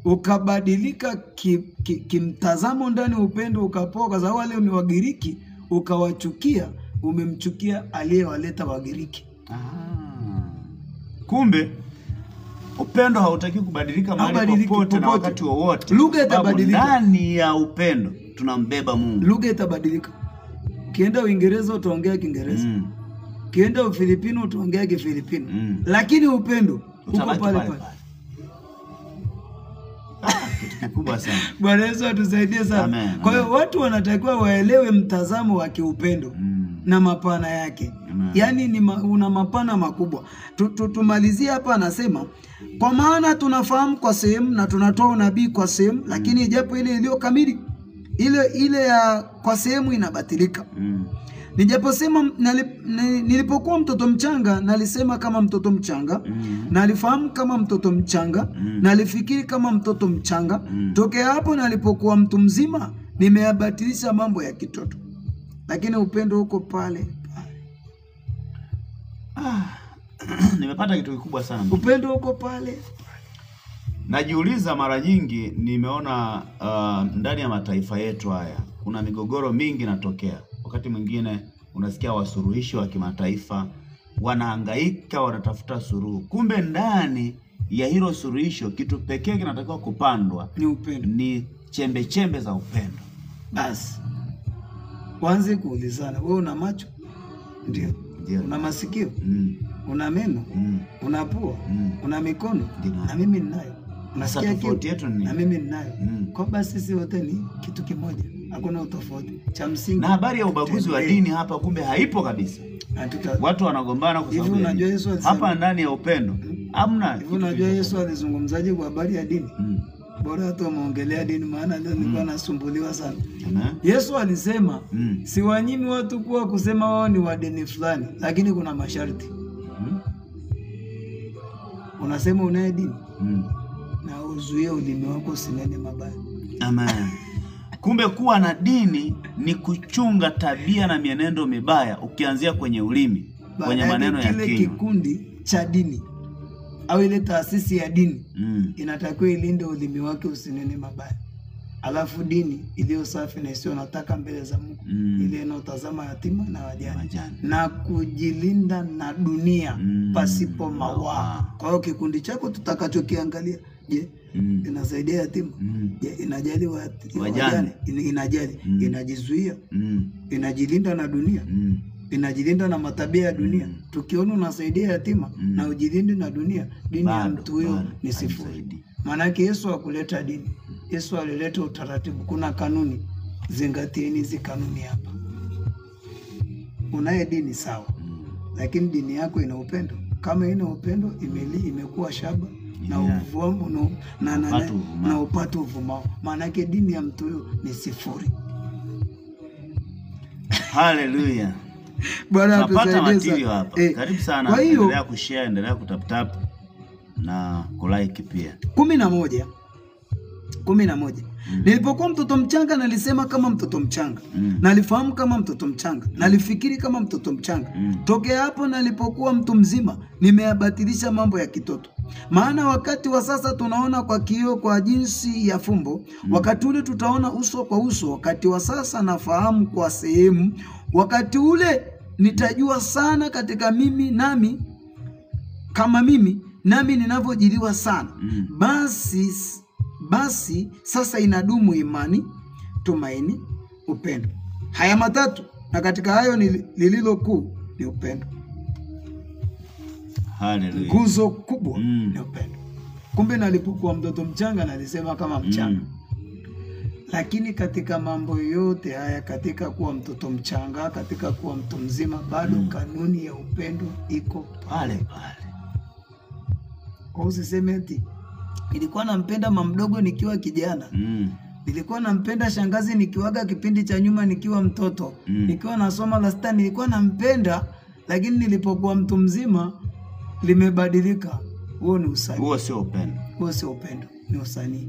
B: ukabadilika kimtazamo ndani upendo ukapoa, kwa sababu wale ni Wagiriki ukawachukia, umemchukia aliyewaleta Wagiriki.
A: Kumbe upendo hautaki kubadilika mahali popote na wakati wowote.
B: Lugha itabadilika.
A: Ndani ya upendo tunambeba Mungu.
B: Lugha itabadilika. Ukienda Uingereza utaongea Kiingereza. Ukienda Ufilipino utaongea Kifilipino. Lakini upendo uko pale pale.
A: Kitu kikubwa sana.
B: Bwana Yesu atusaidie sana. Kwa hiyo watu wanatakiwa waelewe mtazamo wa kiupendo na mapana yake. Yaani una mapana makubwa. Tumalizie hapa, anasema kwa maana tunafahamu kwa sehemu na tunatoa unabii kwa sehemu, lakini ijapo ile iliyo kamili ile ya kwa sehemu inabatilika. Nijaposema nilipokuwa mtoto mchanga nalisema kama mtoto mchanga, nalifahamu kama mtoto mchanga, nalifikiri kama mtoto mchanga. Tokea hapo nalipokuwa mtu mzima nimeyabatilisha mambo ya kitoto. Lakini upendo uko pale pale.
A: Nimepata kitu kikubwa sana.
B: Upendo uko pale.
A: Najiuliza mara nyingi, nimeona ndani ya mataifa yetu haya kuna migogoro mingi inatokea. Wakati mwingine unasikia wasuluhishi wa kimataifa wanahangaika, wanatafuta suluhu. Kumbe ndani ya hilo suluhisho kitu pekee kinatakiwa kupandwa
B: ni upendo.
A: Ni chembe chembe za upendo.
B: Basi Kwanza kuulizana, wewe una macho? Ndio. Una masikio? una meno, una pua, una mikono, na mimi ninayo. Unasikia kitu na mimi ninayo. Kwa basi sisi wote ni kitu kimoja. Hakuna utofauti. Cha msingi.
A: Na habari ya ubaguzi wa dini hapa kumbe haipo kabisa. Watu wanagombana kwa sababu
B: unajua Yesu
A: hapa ndani ya upendo. Hamna.
B: Unajua Yesu alizungumzaje kwa habari ya dini? Bora hata umeongelea dini, maana leo nilikuwa nasumbuliwa sana. Yesu alisema si wanyimi watu kuwa kusema wao ni wa dini fulani, lakini kuna masharti. Unasema unaye dini na uzuie ulimi wako usinene mabaya.
A: Amen. Kumbe kuwa na dini ni kuchunga tabia na mienendo mibaya, ukianzia kwenye ulimi, kwenye maneno ya kinywa.
B: Kile kikundi cha dini au ile taasisi ya dini inatakiwa ilinde ulimi wake usinene mabaya. Alafu dini iliyo safi na isiyo nataka mbele za Mungu, ile inayotazama yatima na wajane na kujilinda na dunia pasipo mawaa. Kwa hiyo kikundi chako tutakachokiangalia, je, inasaidia yatima? Je, inajali wajane? Inajali, inajizuia, inajilinda na dunia, inajilinda na matabia ya dunia. Tukiona unasaidia yatima na ujilinde na dunia, dini ya mtu huyo ni sifuri. Maana yake Yesu hakuleta dini. Yesu alileta utaratibu. Kuna kanuni, zingatieni hizi kanuni hapa. Unaye dini sawa, lakini dini yako ina upendo. Kama ina upendo, imekuwa shaba na uvumo na upatu uvumao. Maana yake dini ya mtu huyo ni sifuri.
A: Haleluya.
B: Bwana
A: atusaidie hapa. Karibu sana. Endelea kushare, endelea kutap na kulike pia.
B: 11. Nilipokuwa mtoto mchanga nalisema kama mtoto mchanga. Nalifahamu kama mtoto mchanga. Nalifikiri kama mtoto mchanga. Tokea hapo nalipokuwa mtu mzima, nimeyabatilisha mambo ya kitoto. Maana wakati wa sasa tunaona kwa kioo kwa jinsi ya fumbo, wakati ule tutaona uso kwa uso. Wakati wa sasa nafahamu kwa sehemu, wakati ule nitajua sana katika mimi nami kama mimi nami ninavyojiliwa sana. Basi sasa inadumu imani, tumaini, upendo. Haya matatu, na katika hayo lililo kuu ni upendo.
A: Haleluya.
B: Nguzo kubwa ni upendo. Kumbe nalipokuwa mtoto mchanga nalisema kama mchanga. Lakini katika mambo yote haya, katika kuwa mtoto mchanga, katika kuwa mtu mzima, bado kanuni ya upendo iko pale pale. Kwa usiseme eti nilikuwa nampenda mamdogo nikiwa kijana. Nilikuwa nampenda shangazi nikiwaga kipindi cha nyuma nikiwa mtoto. Nikiwa nasoma la sita nilikuwa nampenda, lakini nilipokuwa mtu mzima limebadilika. Huo ni usanii.
A: Huo sio upendo.
B: Huo sio upendo, ni usanii.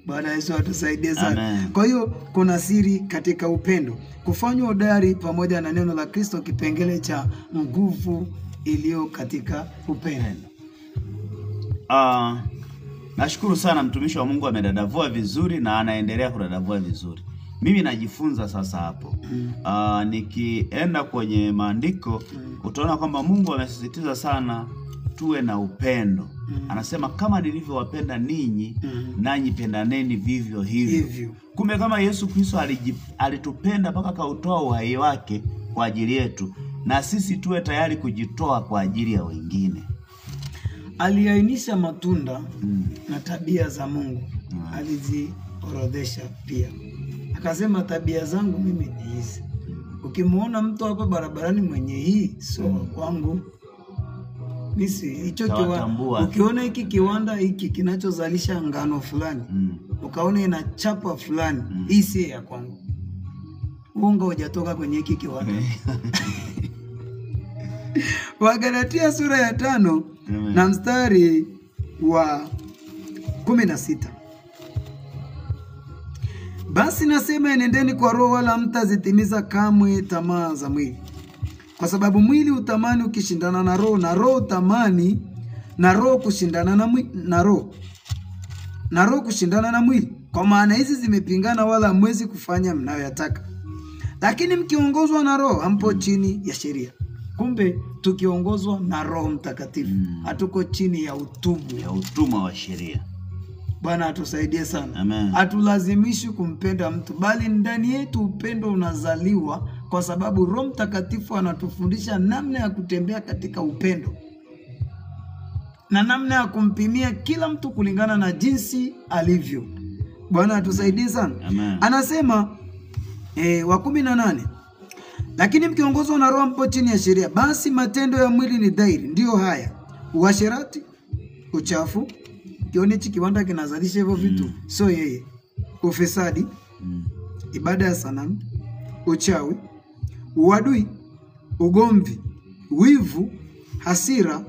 B: Bwana Yesu atusaidie sana. Amen. Kwa hiyo kuna siri katika upendo. Kufanywa hodari pamoja na neno la Kristo, kipengele cha nguvu iliyo katika upendo.
A: Nashukuru sana mtumishi wa Mungu, amedadavua vizuri na anaendelea kudadavua vizuri. Mimi najifunza sasa hapo. Nikienda kwenye maandiko utaona kwamba Mungu amesisitiza sana tuwe na upendo. Anasema kama nilivyowapenda ninyi, nanyi pendaneni vivyo hivyo. Kumbe kama Yesu Kristo alitupenda mpaka akautoa uhai wake kwa ajili yetu, na sisi tuwe tayari kujitoa kwa ajili ya wengine.
B: Aliainisha matunda na tabia za Mungu. Aliziorodhesha pia. Akasema tabia zangu mimi ni hizi. Ukimuona mtu hapa barabarani mwenye hii, sio kwangu. Misi hicho kiwanda. Ukiona hiki kiwanda hiki kinachozalisha ngano fulani, ukaona ina chapa fulani, hii si ya kwangu. Unga hujatoka kwenye hiki kiwanda. Wagalatia sura ya 5 na mstari wa 16. Basi nasema enendeni kwa roho, wala mtazitimiza kamwe tamaa za mwili. Kwa sababu mwili utamani ukishindana na roho, na roho utamani na roho kushindana na roho, na roho kushindana na mwili. Kwa maana hizi zimepingana, wala hamwezi kufanya mnayoyataka. Lakini mkiongozwa na roho, hampo chini ya sheria. Kumbe tukiongozwa na Roho Mtakatifu, hatuko chini ya utumwa wa sheria. Bwana atusaidie sana.
A: Amen.
B: Hatulazimishi kumpenda mtu, bali ndani yetu upendo unazaliwa kwa sababu Roho Mtakatifu anatufundisha namna ya kutembea katika upendo na namna ya kumpimia kila mtu kulingana na jinsi alivyo. Bwana atusaidie sana.
A: Amen.
B: Anasema wa 18, lakini mkiongozwa na Roho mpo chini ya sheria. Basi matendo ya mwili ni dhahiri, ndio haya: uasherati, uchafu. Kionichi kiwanda kinazalisha hivyo vitu, sio yeye. Ufisadi, ibada ya sanamu, uchawi, uadui, ugomvi, wivu, hasira,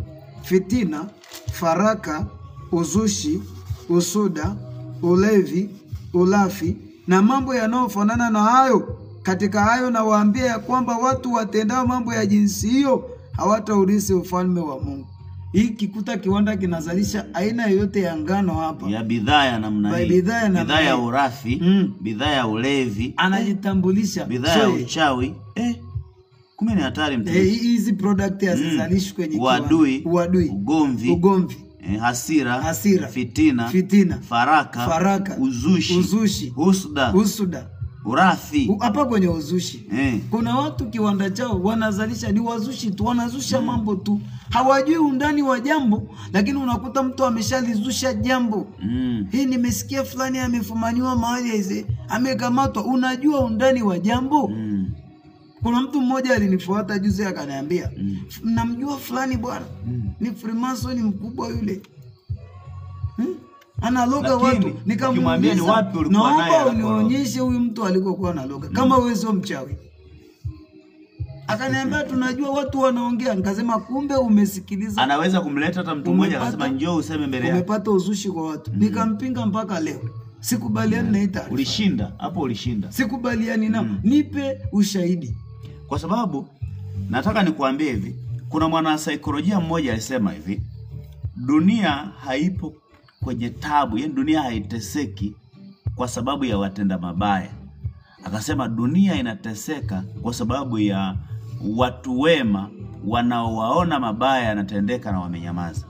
B: fitina, faraka, uzushi, usuda, ulevi, ulafi na mambo yanayofanana na hayo. Katika hayo nawaambia ya kwamba watu watendao mambo ya jinsi hiyo hawataurithi ufalme wa Mungu. Hii kikuta kiwanda kinazalisha aina yoyote ya ngano hapa,
A: ya bidhaa ya namna hii, bidhaa ya urafi, bidhaa ya ulevi,
B: anajitambulisha
A: bidhaa ya uchawi. Kumbe ni hatari mtu.
B: Hizi product hazizalishwi kwenye kiwanda. Uadui, ugomvi,
A: hasira, fitina, faraka, uzushi, husuda, urafi.
B: Hapa kwenye uzushi kuna watu kiwanda chao wanazalisha ni wazushi tu, wanazusha mambo tu, hawajui undani wa jambo, lakini unakuta mtu ameshalizusha jambo. Hii nimesikia fulani amefumaniwa mahali hizi, amekamatwa. Unajua undani wa jambo? Kuna mtu mmoja alinifuata juzi akaniambia, "Namjua fulani bwana, ni Freemason mkubwa yule." Analoga watu.
A: Nikamwambia ni wapi ulikuwa naye?
B: Naomba unionyeshe huyu mtu alikokuwa analoga. Kama wewe sio mchawi. Akaniambia tunajua watu wanaongea. Nikasema kumbe umesikiliza.
A: Anaweza kumleta hata mtu mmoja akasema njoo useme mbele yake.
B: Umepata uzushi kwa watu. Nikampinga mpaka leo. Sikubaliani na ita.
A: Ulishinda, hapo ulishinda.
B: Sikubaliani nao. Nipe ushahidi.
A: Kwa sababu nataka nikuambie hivi, kuna mwana saikolojia mmoja alisema hivi, dunia haipo kwenye tabu, yani dunia haiteseki kwa sababu ya watenda mabaya. Akasema dunia inateseka kwa sababu ya watu wema wanaowaona mabaya yanatendeka na wamenyamaza.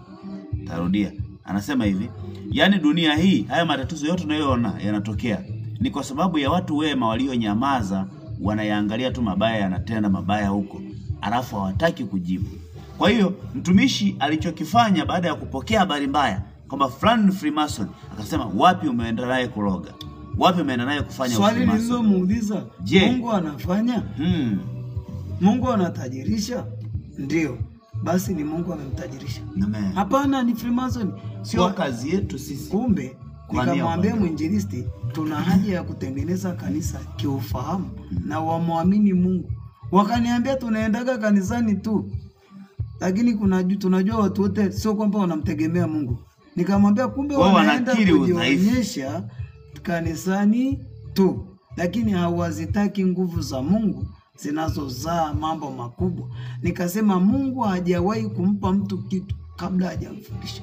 A: Tarudia. Anasema hivi, yani dunia hii, haya matatizo yote tunayoona yanatokea ni kwa sababu ya watu wema walionyamaza, wanayaangalia tu mabaya yanatenda mabaya huko, alafu hawataki kujibu. Kwa hiyo mtumishi alichokifanya baada ya kupokea habari mbaya kwamba fulani ni Freemason, akasema wapi umeenda naye kuroga? Wapi umeenda naye kufanya
B: Freemason? Swali nililomuuliza, Mungu anafanya? Mungu anatajirisha? Ndio. Basi ni Mungu amemtajirisha.
A: Amen.
B: Hapana, ni Freemason.
A: Sio kazi yetu sisi.
B: Kumbe nikamwambia mwinjilisti, tuna haja ya kutengeneza kanisa kiufahamu na wamwamini Mungu. Wakaniambia tunaendaga kanisani tu, lakini tunajua watu wote sio kwamba wanamtegemea Mungu. Nikamwambia kumbe wanaenda kujionyesha kanisani tu, lakini hawazitaki nguvu za Mungu zinazozaa mambo makubwa. Nikasema Mungu hajawahi kumpa mtu kitu kabla hajamfundisha.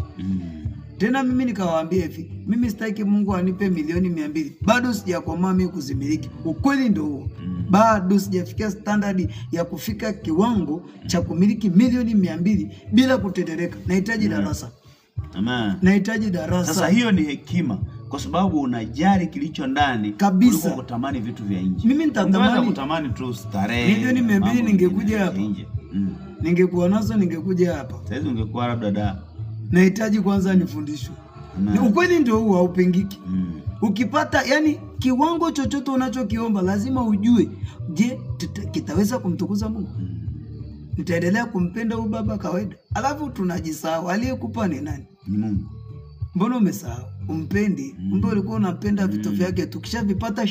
B: Tena mimi nikawaambia hivi, mimi sitaki Mungu anipe milioni 200. Bado sijakomaa mimi kuzimiliki. Ukweli ndio huo. Bado sijafikia standard ya kufika kiwango cha kumiliki milioni 200 bila kutetereka. Nahitaji darasa.
A: Amen.
B: Nahitaji darasa.
A: Sasa hiyo ni hekima, kwa sababu unajali kilicho ndani kuliko kutamani vitu vya nje.
B: Mimi nitatamani
A: kutamani tu starehe.
B: Milioni 200 ningekuja hapa. Ningekuwa nazo ningekuja hapa.
A: Sasa ungekuwa labda da.
B: Nahitaji kwanza nifundishwe. Ni ukweli ndio huo, haupengiki. Ukipata yani kiwango chochote unachokiomba lazima ujue, je, kitaweza kumtukuza Mungu? Nitaendelea kumpenda huyu baba kawaida? Alafu tunajisahau aliyekupa ni nani?
A: Ni Mungu.
B: Mbona umesahau? Umpendi? Mbona ulikuwa unapenda vitu vyake, tukishavipata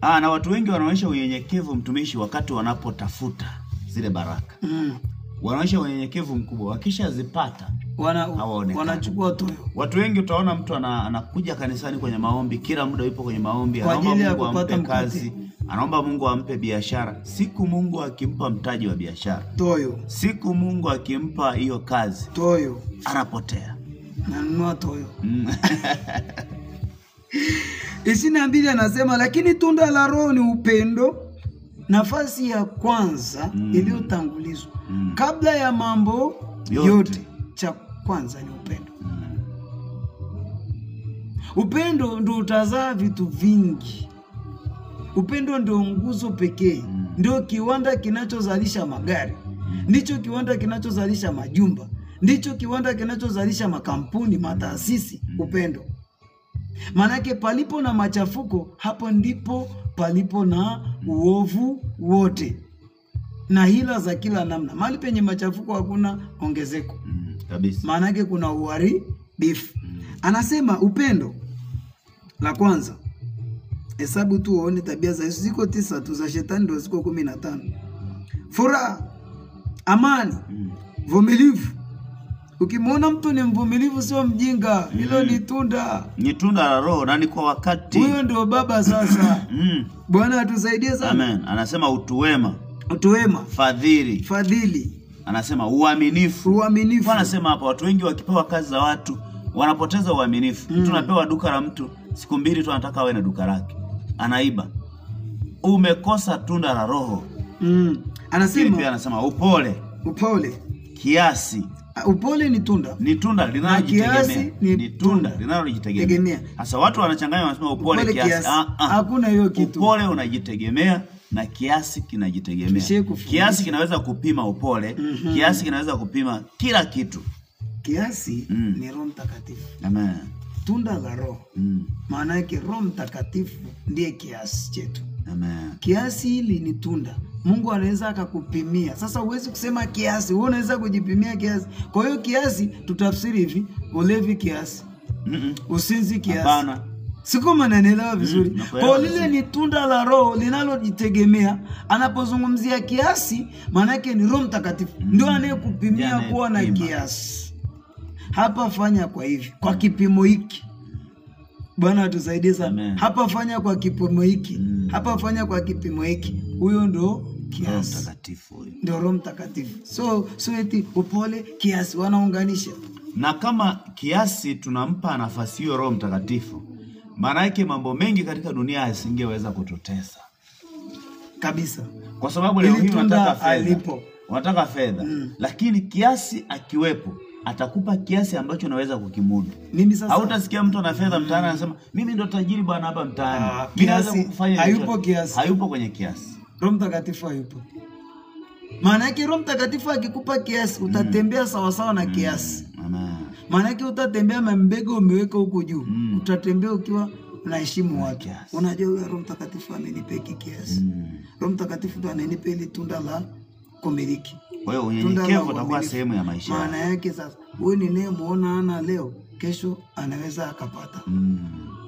A: na watu wengi wanaonyesha unyenyekevu mtumishi wakati wanapotafuta zile baraka. Wanaonyesha unyenyekevu mkubwa, wakishazipata
B: wanachukua toyo.
A: Watu wengi utaona mtu anakuja kanisani kwenye maombi, kila muda yupo kwenye maombi,
B: anaomba Mungu ampe
A: kazi, anaomba Mungu ampe biashara. Siku Mungu akimpa mtaji wa biashara,
B: toyo.
A: Siku Mungu akimpa hiyo kazi,
B: toyo,
A: anapotea.
B: Nanunua toyo. 22 anasema, lakini tunda la Roho ni upendo. Nafasi ya kwanza iliyotangulizwa kabla ya mambo yote, cha kwanza ni upendo. Upendo ndio utazaa vitu vingi. Upendo ndio nguzo pekee ndio kiwanda kinachozalisha magari, ndicho kiwanda kinachozalisha majumba, ndicho kiwanda kinachozalisha makampuni, mataasisi. Upendo. Manake palipo na machafuko, hapo ndipo palipo na uovu wote na hila za kila namna. Mahali penye machafuko hakuna ongezeko.
A: Kabisa.
B: Manake kuna uharibifu. Anasema upendo, la kwanza, hesabu tu uone tabia za Yesu ziko 9 tu, za shetani ndio ziko 15. Furaha, amani, vumilivu. Ukimwona mtu ni mvumilivu sio mjinga, hilo ni tunda.
A: Ni tunda la Roho na ni kwa wakati.
B: Huyo ndio baba sasa. Bwana atusaidie sana.
A: Amen. Anasema utu wema.
B: Utu wema.
A: Fadhili.
B: Fadhili.
A: Anasema uaminifu.
B: Uaminifu.
A: Bwana anasema hapa watu wengi wakipewa kazi za watu wanapoteza uaminifu. Mtu anapewa duka la mtu, siku 2 tu anataka awe na duka lake. Anaiba. Umekosa tunda la Roho.
B: Anasema
A: pia anasema upole.
B: Upole.
A: Kiasi.
B: Upole ni tunda.
A: Ni tunda linalojitegemea.
B: Ni
A: tunda linalojitegemea. Sasa watu wanachanganya wanasema upole kiasi.
B: Hakuna hiyo kitu.
A: Upole unajitegemea na kiasi kinajitegemea. Kiasi kinaweza kupima upole, kiasi kinaweza kupima kila kitu.
B: Kiasi ni Roho Mtakatifu.
A: Amen.
B: Tunda la Roho. Maana yake Roho Mtakatifu ndiye kiasi chetu.
A: Amen.
B: Kiasi hili ni tunda. Mungu anaweza akakupimia. Sasa huwezi kusema kiasi, wewe unaweza kujipimia kiasi. Kwa hiyo kiasi tutafsiri hivi, ulevi kiasi. Usinzi kiasi.
A: Hapana.
B: Siko mananielewa vizuri. Kwa lile ni tunda la Roho linalojitegemea. Anapozungumzia kiasi, maana yake ni Roho Mtakatifu ndio anayekupimia kuwa na kiasi. Hapa fanya kwa hivi, kwa kipimo hiki. Bwana atusaidie sana. Hapa fanya kwa kipimo hiki. Hapa fanya kwa kipimo hiki. Huyo ndo kiasi.
A: Roho Mtakatifu.
B: Ndio Roho Mtakatifu. So eti upole kiasi wanaunganisha.
A: Na kama kiasi tunampa nafasi hiyo Roho Mtakatifu, maana yake mambo mengi katika dunia yasingeweza kututesa.
B: Kabisa.
A: Kwa sababu leo hii unataka fedha. Lakini kiasi akiwepo, atakupa kiasi ambacho unaweza kukimudu.
B: Mimi sasa
A: hautasikia mtu ana fedha mtaani anasema mimi ndo tajiri bwana hapa mtaani. Mimi naweza kufanya.
B: Hayupo kiasi.
A: Hayupo kwenye kiasi.
B: Roho Mtakatifu hayupo. Maana yake Roho Mtakatifu akikupa kiasi, utatembea sawa sawa na kiasi. Maana yake utatembea mbegu umeweka huko juu. Utatembea ukiwa unaheshimu watu. Unajua Roho Mtakatifu amenipa kiasi. Roho Mtakatifu ndo ananipa ile tunda la kumiliki.
A: Kwa hiyo unyenyekevu utakuwa sehemu ya maisha.
B: Maana yake sasa, wewe ninayemuona ana leo, kesho anaweza akapata.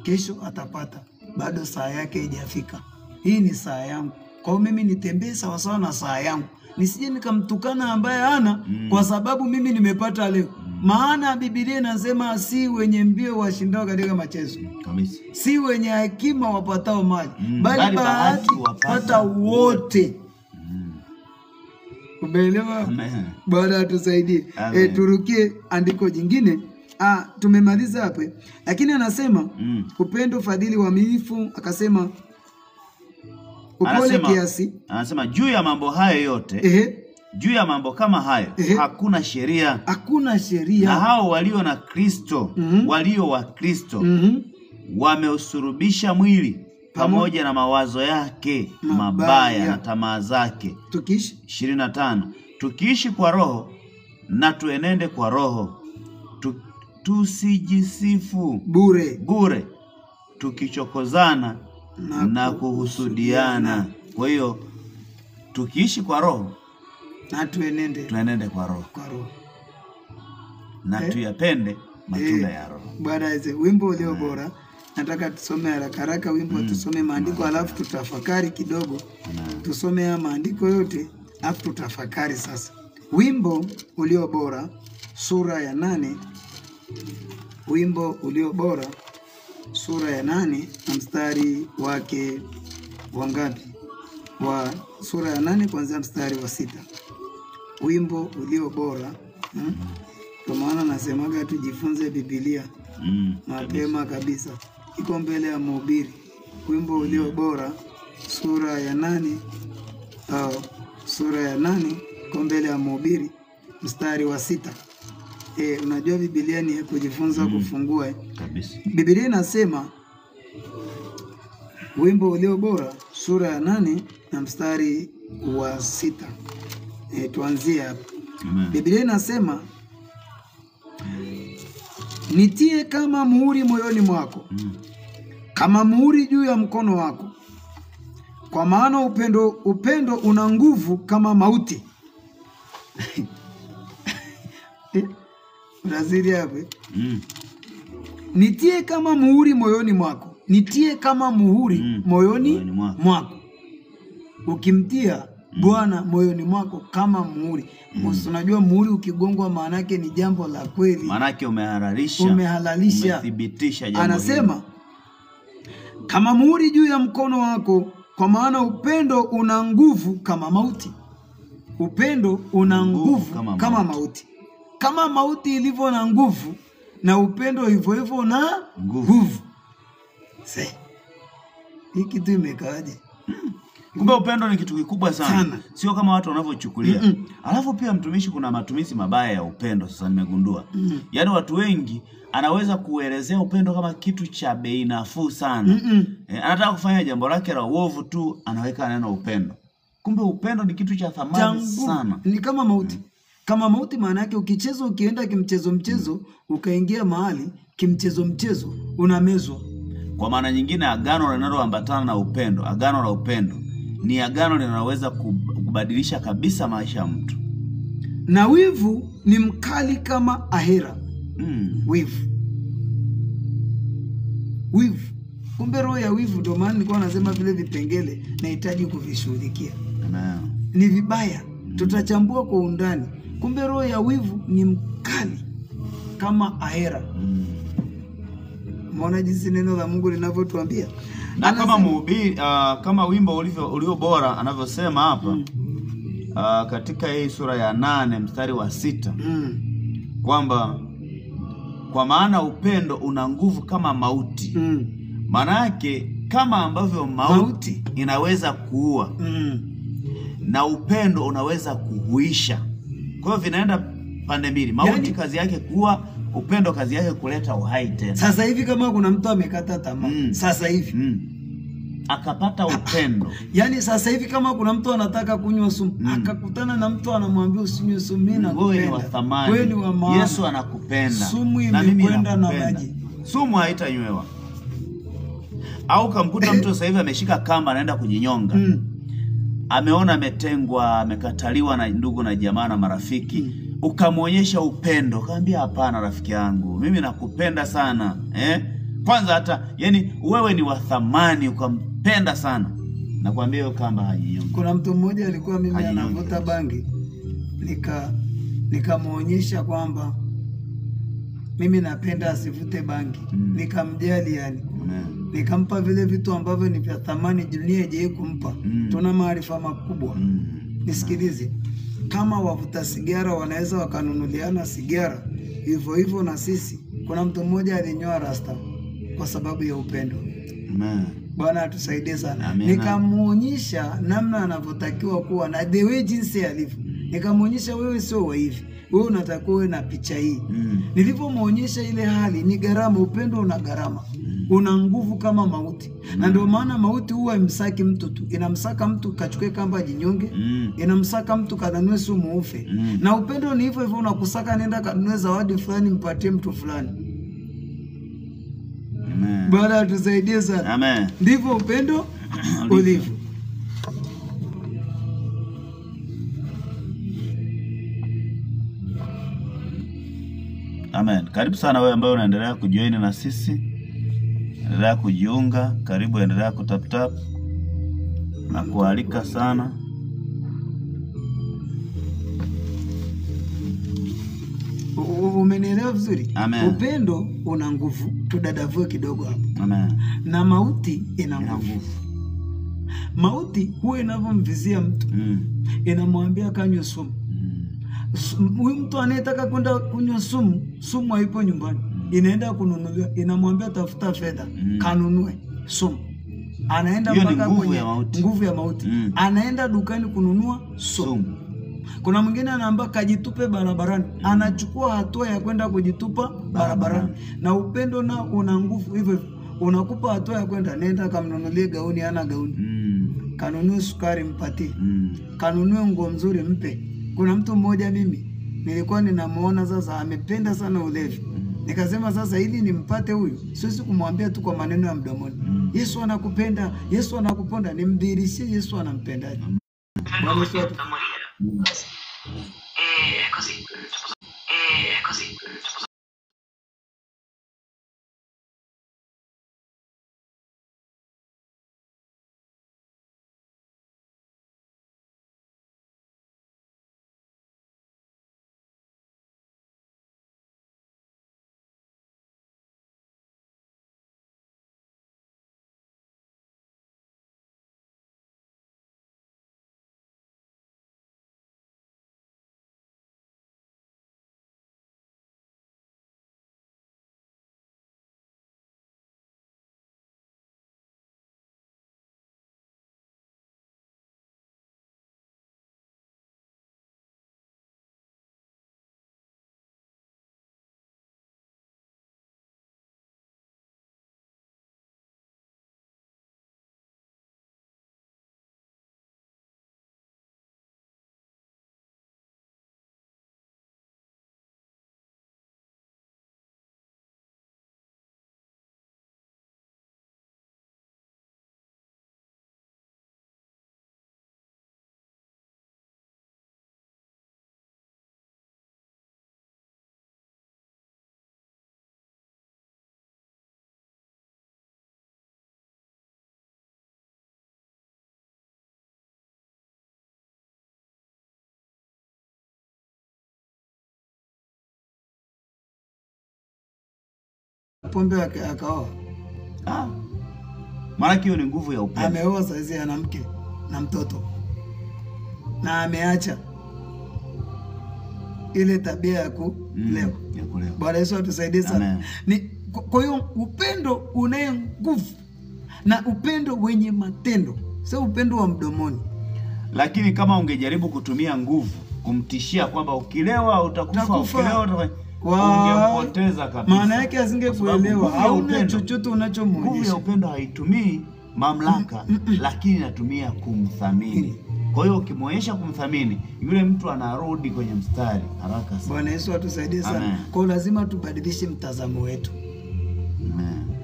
B: Kesho atapata. Bado saa yake haijafika. Hii ni saa yangu. Kwa hiyo mimi nitembee sawa sawa na saa yangu. Nisije nikamtukana ambaye hana kwa sababu mimi nimepata leo. Maana Biblia inasema si wenye mbio washindao katika machezo.
A: Kabisa.
B: Si wenye hekima wapatao mali, bali bahati wapata wote. Umeelewa? Bwana atusaidie. Turukie andiko jingine. Tumemaliza hapo. Lakini anasema upendo, fadhili, uaminifu, akasema upole, kiasi.
A: Anasema juu ya mambo hayo yote. Juu ya mambo kama hayo hakuna sheria.
B: Hakuna sheria.
A: Na hao walio na Kristo, walio wa Kristo, wameusurubisha mwili pamoja na mawazo yake mabaya na tamaa zake.
B: Tukiishi
A: 25. Tukiishi kwa Roho na tuenende kwa Roho. Tusijisifu bure tukichokozana na kuhusudiana. Kwa hiyo tukiishi kwa Roho
B: na
A: tuenende kwa Roho. Na tuyapende matunda ya Roho.
B: Bwana hizo wimbo ulio bora. Nataka tusome haraka wimbo, tusome maandiko alafu tutafakari kidogo. Tusome ya maandiko yote alafu tutafakari sasa. Wimbo ulio bora sura ya 8. Wimbo ulio bora sura ya 8 na mstari wake wangapi? Wa sura ya 8 kuanzia mstari wa 6. Wimbo ulio bora. Kwa maana nasemaga tujifunze Biblia mapema kabisa. Iko mbele ya mhubiri. Wimbo ulio bora sura ya 8 sura ya 8 iko mbele ya mhubiri mstari wa 6. Unajua Biblia ni kujifunza kufungua
A: kabisa.
B: Biblia inasema wimbo ulio bora sura ya 8 na mstari wa 6. Tuanzie hapa. Biblia inasema nitie kama muhuri moyoni mwako, kama muhuri juu ya mkono wako, kwa maana upendo una nguvu kama mauti. Unazidi hapo. Nitie kama muhuri moyoni mwako. Nitie kama muhuri moyoni mwako. Ukimtia Bwana moyoni mwako kama muhuri. Unajua muhuri ukigongwa maana yake ni jambo la kweli.
A: Maana yake umehalalisha. Umethibitisha jambo.
B: Anasema kama muhuri juu ya mkono wako, kwa maana upendo una nguvu kama mauti. Upendo una nguvu kama mauti. Kama mauti ilivyo na nguvu, na upendo hivyo hivyo na nguvu. Sasa hii kitu imekaaje?
A: Kumbe upendo ni kitu kikubwa sana. Sio kama watu wanavyochukulia. Alafu pia mtumishi, kuna matumizi mabaya ya upendo sasa nimegundua. Yaani watu wengi anaweza kuelezea upendo kama kitu cha bei nafuu sana. Anataka kufanya jambo lake la uovu tu, anaweka neno upendo. Kumbe upendo ni kitu cha thamani sana.
B: Ni kama mauti. Kama mauti maana yake ukienda kimchezo ukaingia mahali kimchezo unamezwa.
A: Kwa maana nyingine, agano linaloambatana na upendo, agano la upendo ni agano linaloweza kubadilisha kabisa maisha ya mtu.
B: Na wivu ni mkali kama ahera. Wivu. Kumbe roho ya wivu, ndio maana nilikuwa nasema vile vipengele nahitaji kuvishughulikia. Ni vibaya. Tutachambua kwa undani. Kumbe roho ya wivu ni mkali kama ahera. Umeona jinsi neno la Mungu linavyotuambia.
A: Na kama mhubiri, kama wimbo ulio bora anavyosema hapa, katika hii sura ya 8 mstari wa 6, kwamba kwa maana upendo una nguvu kama mauti. Maana yake kama ambavyo mauti inaweza kuua, na upendo unaweza kuhuisha. Kwa hiyo vinaenda pande mbili. Mauti kazi yake kuua, upendo kazi yake kuleta uhai tena.
B: Sasa hivi kama kuna mtu amekata tamaa, sasa hivi
A: akapata upendo.
B: Yaani sasa hivi kama kuna mtu anataka kunywa sumu, akakutana na mtu anamwambia usinywe sumu, mimi nakupenda.
A: Wewe ni wa thamani.
B: Wewe ni wa maana.
A: Yesu anakupenda.
B: Sumu imekwenda na maji.
A: Sumu haitanywewa. Au kamkuta mtu sasa hivi ameshika kamba anaenda kujinyonga. Ameona ametengwa, amekataliwa na ndugu na jamaa na marafiki. Ukamuonyesha upendo, kaambia hapana rafiki yangu, mimi nakupenda sana. Kwanza hata yani wewe ni wa thamani, ukampenda sana. Nakwambia hiyo kamba hajinyongi.
B: Kuna mtu mmoja alikuwa mimi anavuta bangi. Nikamuonyesha kwamba mimi napenda asivute bangi. Nikamjali yani. Nikampa vile vitu ambavyo ni vya thamani dunia haijawahi kumpa. Tuna maarifa makubwa. Nisikilize. Kama wavuta sigara wanaweza wakanunuliana sigara, hivyo hivyo na sisi. Kuna mtu mmoja alinyoa rasta kwa sababu ya upendo. Bwana atusaidie sana. Nikamuonyesha namna anavyotakiwa kuwa na the way jinsi alivyo. Nikamuonyesha wewe sio wa hivi. Wewe unatakiwa uwe na picha hii. Nilipomuonyesha ile hali ni gharama, upendo una gharama. Una nguvu kama mauti. Na ndio maana mauti huwa imsaki mtu tu. Inamsaka mtu kachukue kamba jinyonge. Inamsaka mtu kanunue sumu ufe. Na upendo ni hivyo hivyo, unakusaka nenda kanunue zawadi fulani mpatie mtu fulani. Bwana atusaidie sana. Ndivyo upendo ulivyo.
A: Amen. Karibu sana wewe ambaye unaendelea kujoin na sisi. Endelea kujiunga, karibu, endelea kutap na kualika sana.
B: Umenielewa vizuri?
A: Amen.
B: Upendo una nguvu, tudadavue kidogo hapo.
A: Amen.
B: Na mauti ina nguvu. Mauti huwa inavyomvizia mtu, inamwambia kanywe sumu. Huyu mtu anayetaka kwenda kunywa sumu haipo nyumbani. Inaenda kununulia, inamwambia tafuta fedha, kanunue sumu. Anaenda mpaka kwenye nguvu ya mauti. Anaenda dukani kununua sumu. Kuna mwingine anaambia kajitupe barabarani. Anachukua hatua ya kwenda kujitupa barabarani. Na upendo na una nguvu hivyo. Unakupa hatua ya kwenda, nenda kamnunulie gauni, ana gauni. kanunue sukari mpatie, kanunue nguo nzuri mpe. Kuna mtu mmoja mimi nilikuwa ninamuona sasa amependa sana ulevi. Nikasema sasa ili nimpate huyu, siwezi kumwambia tu kwa maneno ya mdomoni. Yesu anakupenda, Yesu anakuponda, nimdhihirishie Yesu anampendaje. Bwana Yesu così. Pombe akaoa.
A: Maana hiyo ni nguvu ya upendo.
B: Ameoa sasa ana mke na mtoto. Na ameacha ile tabia ya kulewa. Bwana Yesu atusaidie sana. Kwa hiyo upendo una nguvu na upendo wenye matendo, sio upendo wa mdomoni.
A: Lakini kama ungejaribu kutumia nguvu kumtishia kwamba ukilewa utakufa, ukilewa ungempoteza kabisa.
B: Maana yake asingekuelewa, hauna chochote unachomuonyesha.
A: Nguvu ya upendo haitumii mamlaka, lakini inatumia kumthamini. Kwa hiyo ukimuonyesha kumthamini, yule mtu anarudi kwenye mstari haraka sana.
B: Bwana Yesu atusaidie sana. Kwa lazima tubadilishe mtazamo wetu.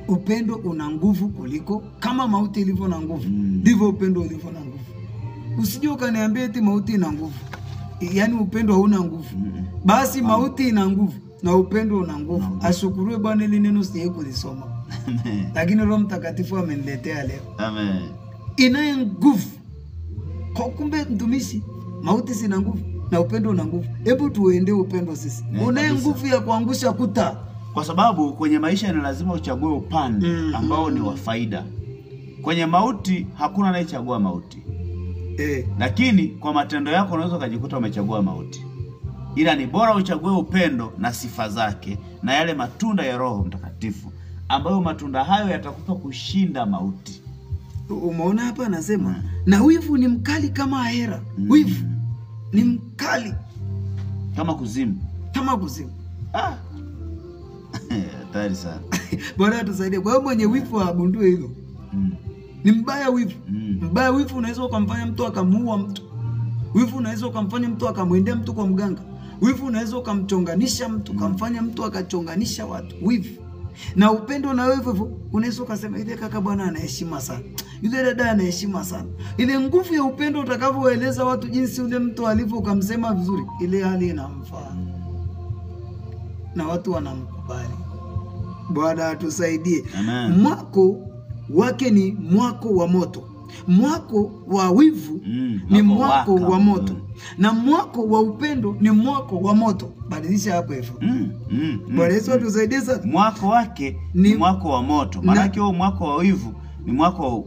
B: Upendo una nguvu kuliko, kama mauti ilivyo na nguvu, ndivyo upendo ulivyo na nguvu. Usije ukaniambia eti mauti ina nguvu. Yaani upendo hauna nguvu. Basi mauti ina nguvu na upendo una nguvu. Ashukuriwe Bwana, ile neno siye kulisoma. Lakini Roho Mtakatifu ameniletea leo.
A: Amen.
B: Ina nguvu. Kwa kumbe mtumishi, mauti sina nguvu na upendo una nguvu. Hebu tuende upendo sisi. Una nguvu ya kuangusha kuta.
A: Kwa sababu kwenye maisha ni lazima uchague upande ambao ni wa faida. Kwenye mauti hakuna anayechagua mauti. Lakini kwa matendo yako unaweza kujikuta umechagua mauti. Ila ni bora uchague upendo na sifa zake na yale matunda ya Roho Mtakatifu, ambayo matunda hayo yatakupa kushinda mauti.
B: Umeona hapa anasema na wivu ni mkali kama ahera. Wivu ni mkali
A: kama kuzimu.
B: Kama kuzimu.
A: Hatari sana.
B: Bwana atusaidie. Kwa hiyo mwenye wivu agundue hilo. Ni mbaya wivu. Mbaya wivu unaweza kumfanya mtu akamuua mtu. Wivu unaweza kumfanya mtu akamwendea mtu kwa mganga. Wivu unaweza kumchonganisha mtu, kumfanya mtu akachonganisha watu. Wivu. Na upendo na wivu unaweza kusema ile kaka bwana anaheshima sana. Yule dada anaheshima sana. Ile nguvu ya upendo utakavyoeleza watu jinsi yule mtu alivyo ukamsema vizuri, ile hali inamfaa. Na watu wanamkubali. Bwana atusaidie. Mwako wake ni mwako wa moto. Mwako wa wivu ni mwako wa moto. Na mwako wa upendo ni mwako wa moto. Badilisha hapo hivyo. Bwana Yesu atusaidie sana.
A: Mwako wake ni mwako wa moto. Maana yake huo mwako wa wivu ni mwako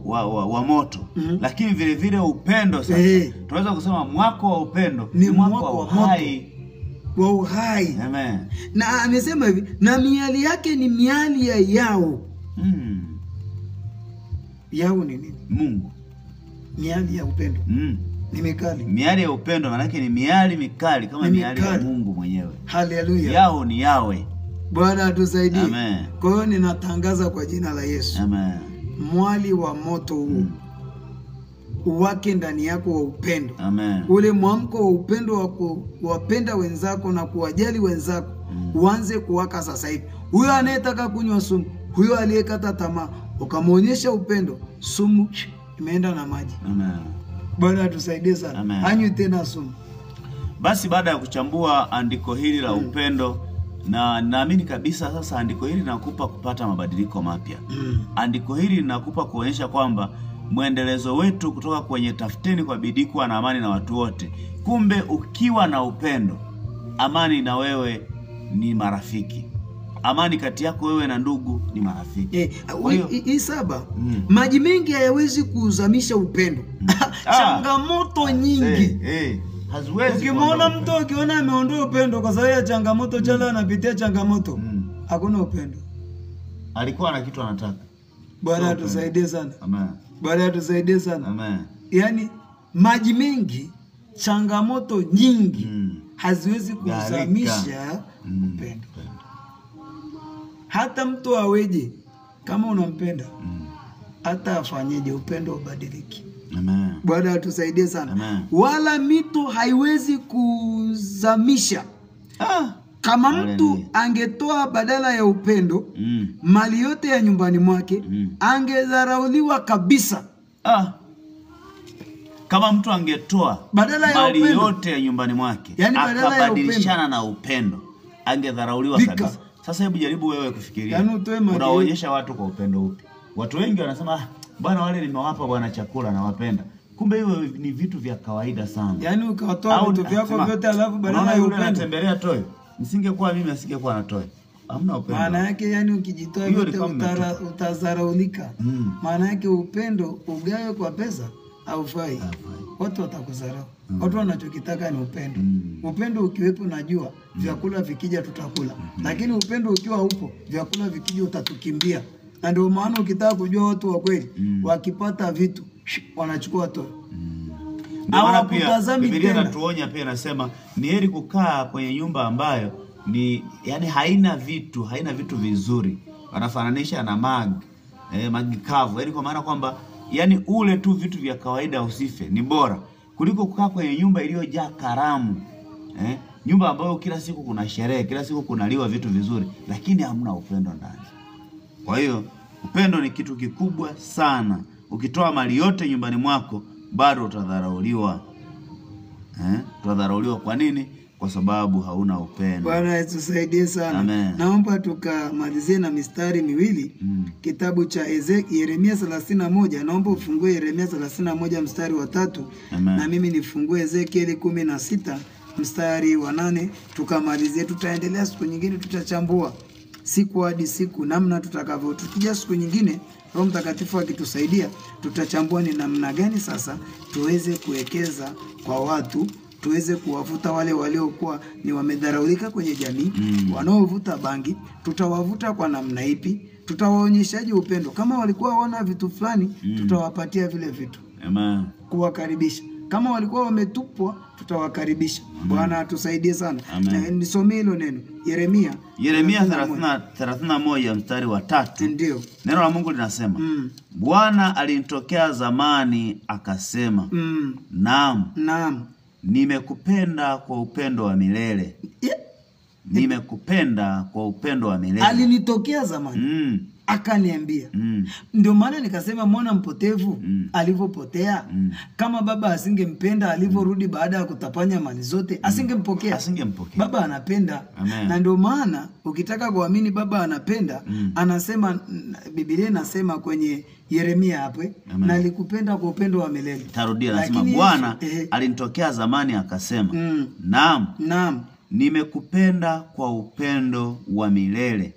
A: wa moto. Lakini vile vile upendo sasa. Tunaweza kusema mwako wa upendo ni mwako wa uhai.
B: Wa uhai.
A: Amen.
B: Na amesema hivi, na miali yake ni miali ya yao. Yao ni nini?
A: Mungu.
B: Miali ya upendo. Ni mikali.
A: Miali ya upendo maana yake ni miali mikali kama miali ya Mungu mwenyewe.
B: Haleluya.
A: Yao ni yawe.
B: Bwana atusaidie.
A: Amen.
B: Kwa hiyo ninatangaza kwa jina la Yesu.
A: Amen.
B: Mwali wa moto huu uwake ndani yako wa upendo.
A: Amen.
B: Ule mwamko wa upendo wa kuwapenda wenzako na kuwajali wenzako uanze kuwaka sasa hivi. Huyo anayetaka kunywa sumu, huyo aliyekata tamaa, ukamwonyesha upendo, sumu imeenda na maji.
A: Amen.
B: Bwana atusaidie sana. Hanywi tena sumu.
A: Basi baada ya kuchambua andiko hili la upendo, na naamini kabisa sasa andiko hili linakupa kupata mabadiliko mapya. Andiko hili linakupa kuonyesha kwamba mwendelezo wetu kutoka kwenye tafuteni kwa bidii kuwa na amani na watu wote, kumbe ukiwa na upendo, amani na wewe ni marafiki. Amani kati yako wewe na ndugu ni marafiki.
B: Hii saba, maji mengi hayawezi kuzamisha upendo. Changamoto nyingi.
A: Haziwezi.
B: Ukimwona mtu ukiona ameondoa upendo kwa sababu ya changamoto, chala anapitia changamoto, hakuna upendo.
A: Alikuwa na kitu anataka.
B: Bwana atusaidie sana.
A: Amen.
B: Bwana atusaidie sana.
A: Amen.
B: Yaani maji mengi, changamoto nyingi haziwezi kuzamisha upendo. Hata mtu aweje, kama unampenda, hata afanyeje, upendo ubadiliki.
A: Amen.
B: Bwana atusaidie sana.
A: Amen.
B: Wala mito haiwezi kuzamisha. Kama mtu angetoa badala ya upendo mali yote ya nyumbani mwake, angedharauliwa kabisa.
A: Kama mtu angetoa
B: badala ya
A: mali
B: upendo
A: yote ya nyumbani mwake,
B: yani
A: akabadilishana na upendo, angedharauliwa kabisa. Sasa hebu jaribu wewe kufikiria.
B: Yani
A: unaonyesha watu kwa upendo upi? Watu wengi wanasema bwana wale nimewapa bwana chakula na wapenda. Kumbe hiyo ni vitu vya kawaida sana.
B: Yani ukatoa vitu vyako vyote alafu badala ya upendo
A: anatembelea toyo. Nisingekuwa mimi asingekuwa natoyo. Hamna upendo.
B: Maana yake yani ukijitoa yote utazaraulika. Maana yake upendo ugawe kwa pesa haufai. Watu watakudharau. Watu wanachokitaka ni upendo. Upendo ukiwepo najua vyakula vikija tutakula. Lakini upendo ukiwa upo, vyakula vikija utatukimbia. Na ndio maana ukitaka kujua watu wa kweli, wakipata vitu wanachukua tu.
A: Maana pia Biblia inatuonya pia, nasema ni heri kukaa kwenye nyumba ambayo ni yani haina vitu vizuri. Wanafananisha na magi kavu. Yani kwa maana kwamba yani ule tu vitu vya kawaida usife ni bora kuliko kukaa kwenye nyumba iliyojaa karamu. Nyumba ambayo kila siku kuna sherehe, kila siku kunaliwa vitu vizuri, lakini hamna upendo ndani. Kwa hiyo upendo ni kitu kikubwa sana. Ukitoa mali yote nyumbani mwako bado utadharauliwa. Utadharauliwa kwa nini? Kwa sababu hauna upendo.
B: Bwana atusaidie sana.
A: Amen.
B: Naomba tukamalizie na mistari miwili. Kitabu cha Yeremia 31. Naomba ufungue Yeremia 31 mstari wa 3. Na mimi nifungue Ezekieli 16 mstari wa 8. Tukamalizie. Tutaendelea siku nyingine, tutachambua siku hadi siku namna tutakavyo. Tukija siku nyingine, Roho Mtakatifu akitusaidia, tutachambua ni namna gani sasa tuweze kuwekeza kwa watu, tuweze kuwavuta wale waliokuwa ni wamedharaulika kwenye jamii, wanaovuta bangi, tutawavuta kwa namna ipi? Tutawaonyeshaje upendo? Kama walikuwa wana vitu fulani, tutawapatia vile vitu.
A: Amen.
B: Kuwakaribisha. Kama walikuwa wametupwa, tutawakaribisha. Bwana atusaidie sana. Nisome hilo neno. Yeremia
A: 31 mstari wa 3.
B: Ndio.
A: Neno la Mungu linasema, Bwana alinitokea zamani akasema, Naam. Nimekupenda kwa upendo wa milele. Nimekupenda kwa upendo wa milele.
B: Alinitokea zamani. Akaniambia. Ndio maana nikasema mwana mpotevu alivyopotea, kama baba asingempenda alivyorudi baada ya kutapanya mali zote, asingempokea. Baba anapenda. Na ndio maana ukitaka kuamini baba anapenda, anasema, Biblia inasema kwenye Yeremia hapo, na alikupenda kwa upendo wa milele.
A: Tarudia, anasema Bwana alinitokea zamani akasema, Naam. Nimekupenda kwa upendo wa milele.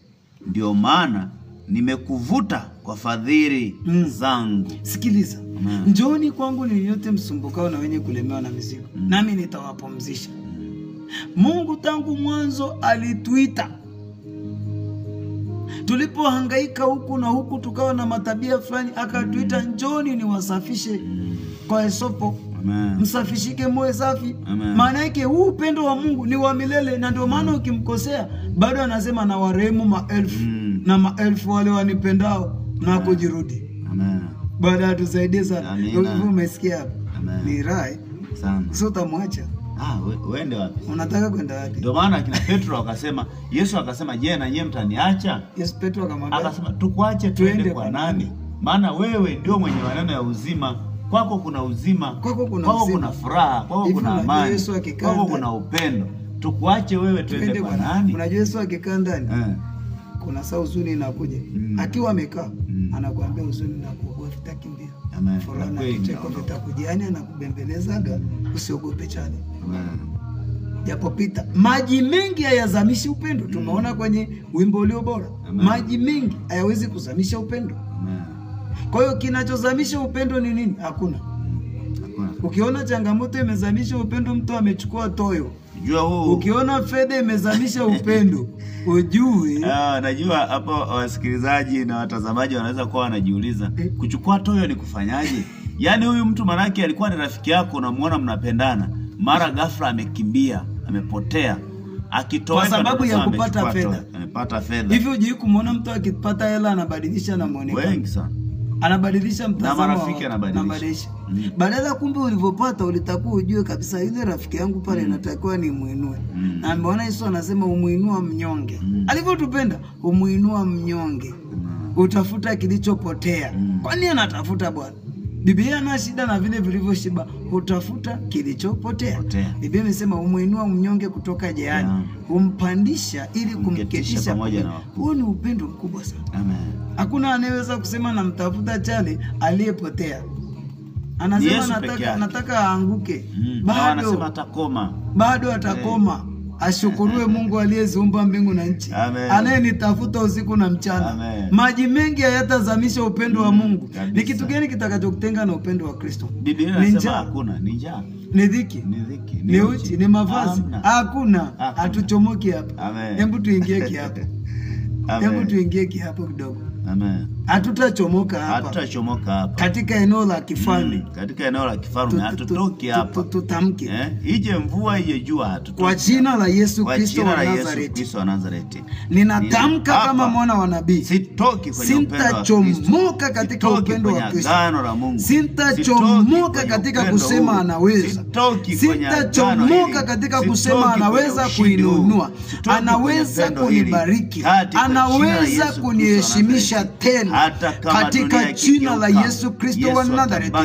A: Ndio maana nimekuvuta kwa fadhili zangu.
B: Sikiliza. Njooni kwangu ninyi nyote msumbukao na wenye kulemewa na mizigo, nami nitawapumzisha. Mungu tangu mwanzo alituita. Tulipohangaika huku na huku tukawa na matabia fulani, akatuita njooni niwasafishe kwa hisopo. Msafishike moyo safi. Maana yake huu upendo wa Mungu ni wa milele, na ndio maana ukimkosea bado anasema na warehemu maelfu na maelfu wale wanipendao na kujirudi. Bwana atusaidie sana. Umesikia hapo? Ni rai
A: sana.
B: Sio utamwacha.
A: Uende wapi?
B: Unataka kwenda wapi?
A: Ndio maana kina Petro akasema, Yesu akasema, "Je, na nyinyi mtaniacha?"
B: Yesu Petro akamwambia,
A: akasema, "Tukuache tuende kwa nani? Maana wewe ndio mwenye maneno ya uzima. Kwako kuna uzima, kwako kuna furaha, kwako kuna amani, kwako kuna upendo. Tukuache wewe tuende kwa nani?"
B: Unajua Yesu akikaa ndani, kuna saa huzuni inakuja. Akiwa amekaa, anakuambia huzuni inakuwa vitakimbia. Furaha na kicheko vitakuja. Yaani anakubembelezaga, usiogope chani. Japopita maji mengi hayazamishi upendo. Tumeona kwenye wimbo ulio bora. Maji mengi hayawezi kuzamisha upendo. Kwa hiyo kinachozamisha upendo ni nini? Hakuna. Ukiona changamoto imezamisha upendo, mtu amechukua toyo. Ukiona fedha imezamisha upendo, ujue.
A: Najua hapo wasikilizaji na watazamaji wanaweza kuwa wanajiuliza, kuchukua toyo ni kufanyaje? Yaani huyu mtu manake alikuwa ni rafiki yako, unamuona mnapendana, mara ghafla amekimbia, amepotea. Akitoa
B: kwa sababu ya kupata fedha.
A: Amepata fedha.
B: Hivi hujui kumuona mtu akipata hela anabadilisha na muonekano?
A: Wengi sana.
B: Anabadilisha mtazamo
A: na marafiki anabadilisha.
B: Badala kumbe ulivopata ulitakuwa ujue kabisa yule rafiki yangu pale natakiwa ni muinue. Na mbona Yesu anasema umuinua mnyonge. Alivyotupenda umuinua mnyonge. Utafuta kilichopotea. Kwani anatafuta Bwana? Biblia ina shida na vile vilivyoshiba, utafuta kilichopotea. Biblia imesema umuinua mnyonge kutoka jehanamu, umpandisha ili kumketisha pamoja na wakuu. Huo ni upendo mkubwa sana.
A: Amen.
B: Hakuna anayeweza kusema namtafuta chale aliyepotea. Anasema nataka aanguke.
A: Bado anasema atakoma.
B: Bado atakoma. Ashukuriwe Mungu aliyeziumba mbingu na nchi. Anayenitafuta usiku na mchana. Maji mengi hayatazamisha upendo wa Mungu. Ni kitu gani kitakachokutenga na upendo wa Kristo?
A: Biblia inasema hakuna, ni njaa.
B: Ni dhiki. Ni uchi, ni mavazi. Hakuna. Hatuchomoki hapa. Hebu tuingie kiapo. Hebu tuingie kiapo kidogo.
A: Amen.
B: Hatutachomoka hapa.
A: Hatutachomoka hapa.
B: Katika eneo la kifalme.
A: Katika eneo la kifalme hatutoki hapa.
B: Tutamke.
A: Ije mvua ije jua hatutoki.
B: Kwa jina la Yesu Kristo wa Nazareti. Ninatamka kama mwana wa nabii.
A: Sitoki kwenye upendo wa Kristo.
B: Sitachomoka katika upendo wa Kristo. Sitachomoka katika kusema anaweza. Sitachomoka katika kusema anaweza kuinunua. Anaweza kunibariki. Anaweza kuniheshimisha tena katika jina la Yesu Kristo wa Nazareti.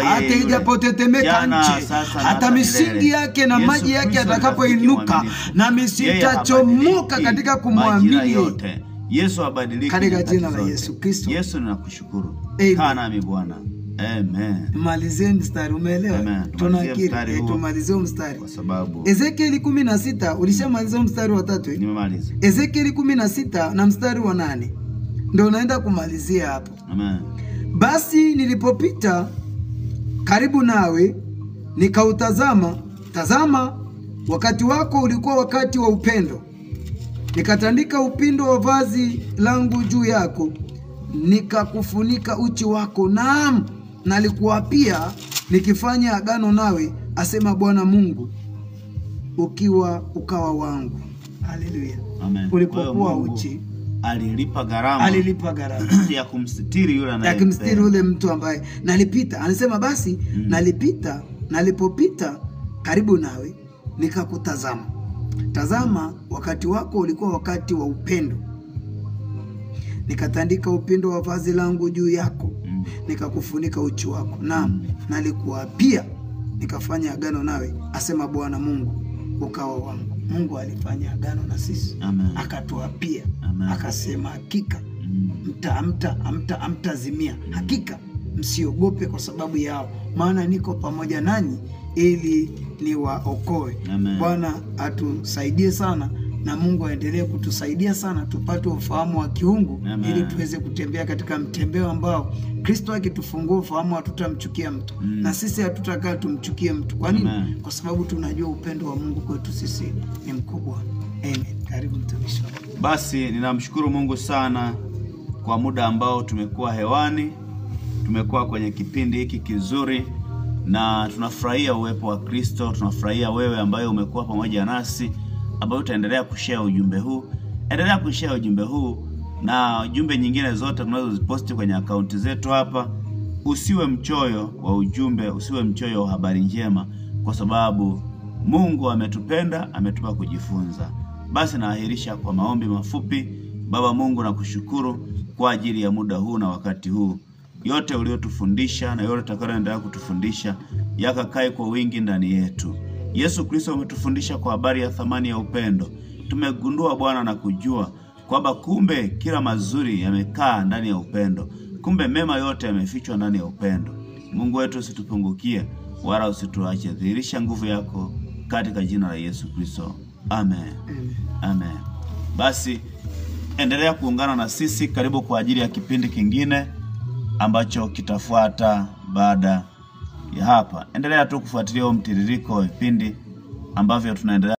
B: Hata ijapotetemeka nchi, hata misingi yake na maji yake atakapoinuka, na sitachomoka katika kumwamini
A: Yesu. Abadilike
B: katika jina la Yesu Kristo.
A: Yesu ninakushukuru. Kaa nami Bwana. Amen.
B: Malizie mstari, umeelewa? Tunakiri tumalizie mstari
A: kwa sababu
B: Ezekieli 16 ulishamaliza mstari wa 3.
A: Nimemaliza.
B: Ezekieli 16 na mstari wa 8 ndio unaenda kumalizia hapo.
A: Amen.
B: Basi nilipopita karibu nawe nikautazama, tazama wakati wako ulikuwa wakati wa upendo. Nikatandika upindo wa vazi langu juu yako, nikakufunika uchi wako. Naam, nalikuapia nikifanya agano nawe, asema Bwana Mungu, ukawa wangu. Haleluya.
A: Amen.
B: Ulipokuwa uchi
A: alilipa gharama ya kumstiri yule
B: anayempenda, ya kumstiri yule mtu ambaye nalipita. Anasema basi nalipopita karibu nawe nikakutazama. Tazama wakati wako ulikuwa wakati wa upendo. Nikatandika upindo wa vazi langu juu yako, nikakufunika uchi wako. Naam, nalikuapia nikafanya agano nawe, asema Bwana Mungu, ukawa wangu. Mungu alifanya agano na sisi. Akatuapia. Akasema hakika mtazimia. Hakika msiogope kwa sababu yao, maana niko pamoja nanyi ili niwaokoe. Bwana atusaidie sana, na Mungu aendelee kutusaidia sana tupate ufahamu wa kiungu. Ili tuweze kutembea katika mtembeo ambao Kristo akitufungua ufahamu hatutamchukia mtu. Na sisi hatutakaa tumchukie mtu. Kwa nini? Kwa sababu tunajua upendo wa Mungu kwetu sisi ni mkubwa. Amen. Karibu mtumishi.
A: Basi ninamshukuru Mungu sana kwa muda ambao tumekuwa hewani. Tumekuwa kwenye kipindi hiki kizuri na tunafurahia uwepo wa Kristo. Tunafurahia wewe ambaye umekuwa pamoja nasi, ambaye utaendelea kushare ujumbe huu. Endelea kushare ujumbe huu na ujumbe nyingine zote tunazoziposti kwenye akaunti zetu hapa. usiwe mchoyo wa ujumbe, usiwe mchoyo wa habari njema, kwa sababu Mungu ametupenda, ametupa kujifunza. Basi naahirisha kwa maombi mafupi. Baba Mungu, nakushukuru kwa ajili ya muda huu na wakati huu. Yote uliotufundisha na yote utakayoendelea kutufundisha yakakae kwa wingi ndani yetu. Yesu Kristo umetufundisha kwa habari ya thamani ya upendo. Tumegundua Bwana na kujua kwamba kumbe kila mazuri yamekaa ndani ya upendo. Kumbe mema yote yamefichwa ndani ya upendo. Mungu wetu, usitupungukie wala usituache. Dhihirisha nguvu yako katika jina la Yesu Kristo. Amen. Amen. Basi endelea kuungana na sisi. Karibu kwa ajili ya kipindi kingine ambacho kitafuata baada ya hapa. Endelea tu kufuatilia mtiririko wa vipindi ambavyo tunaendelea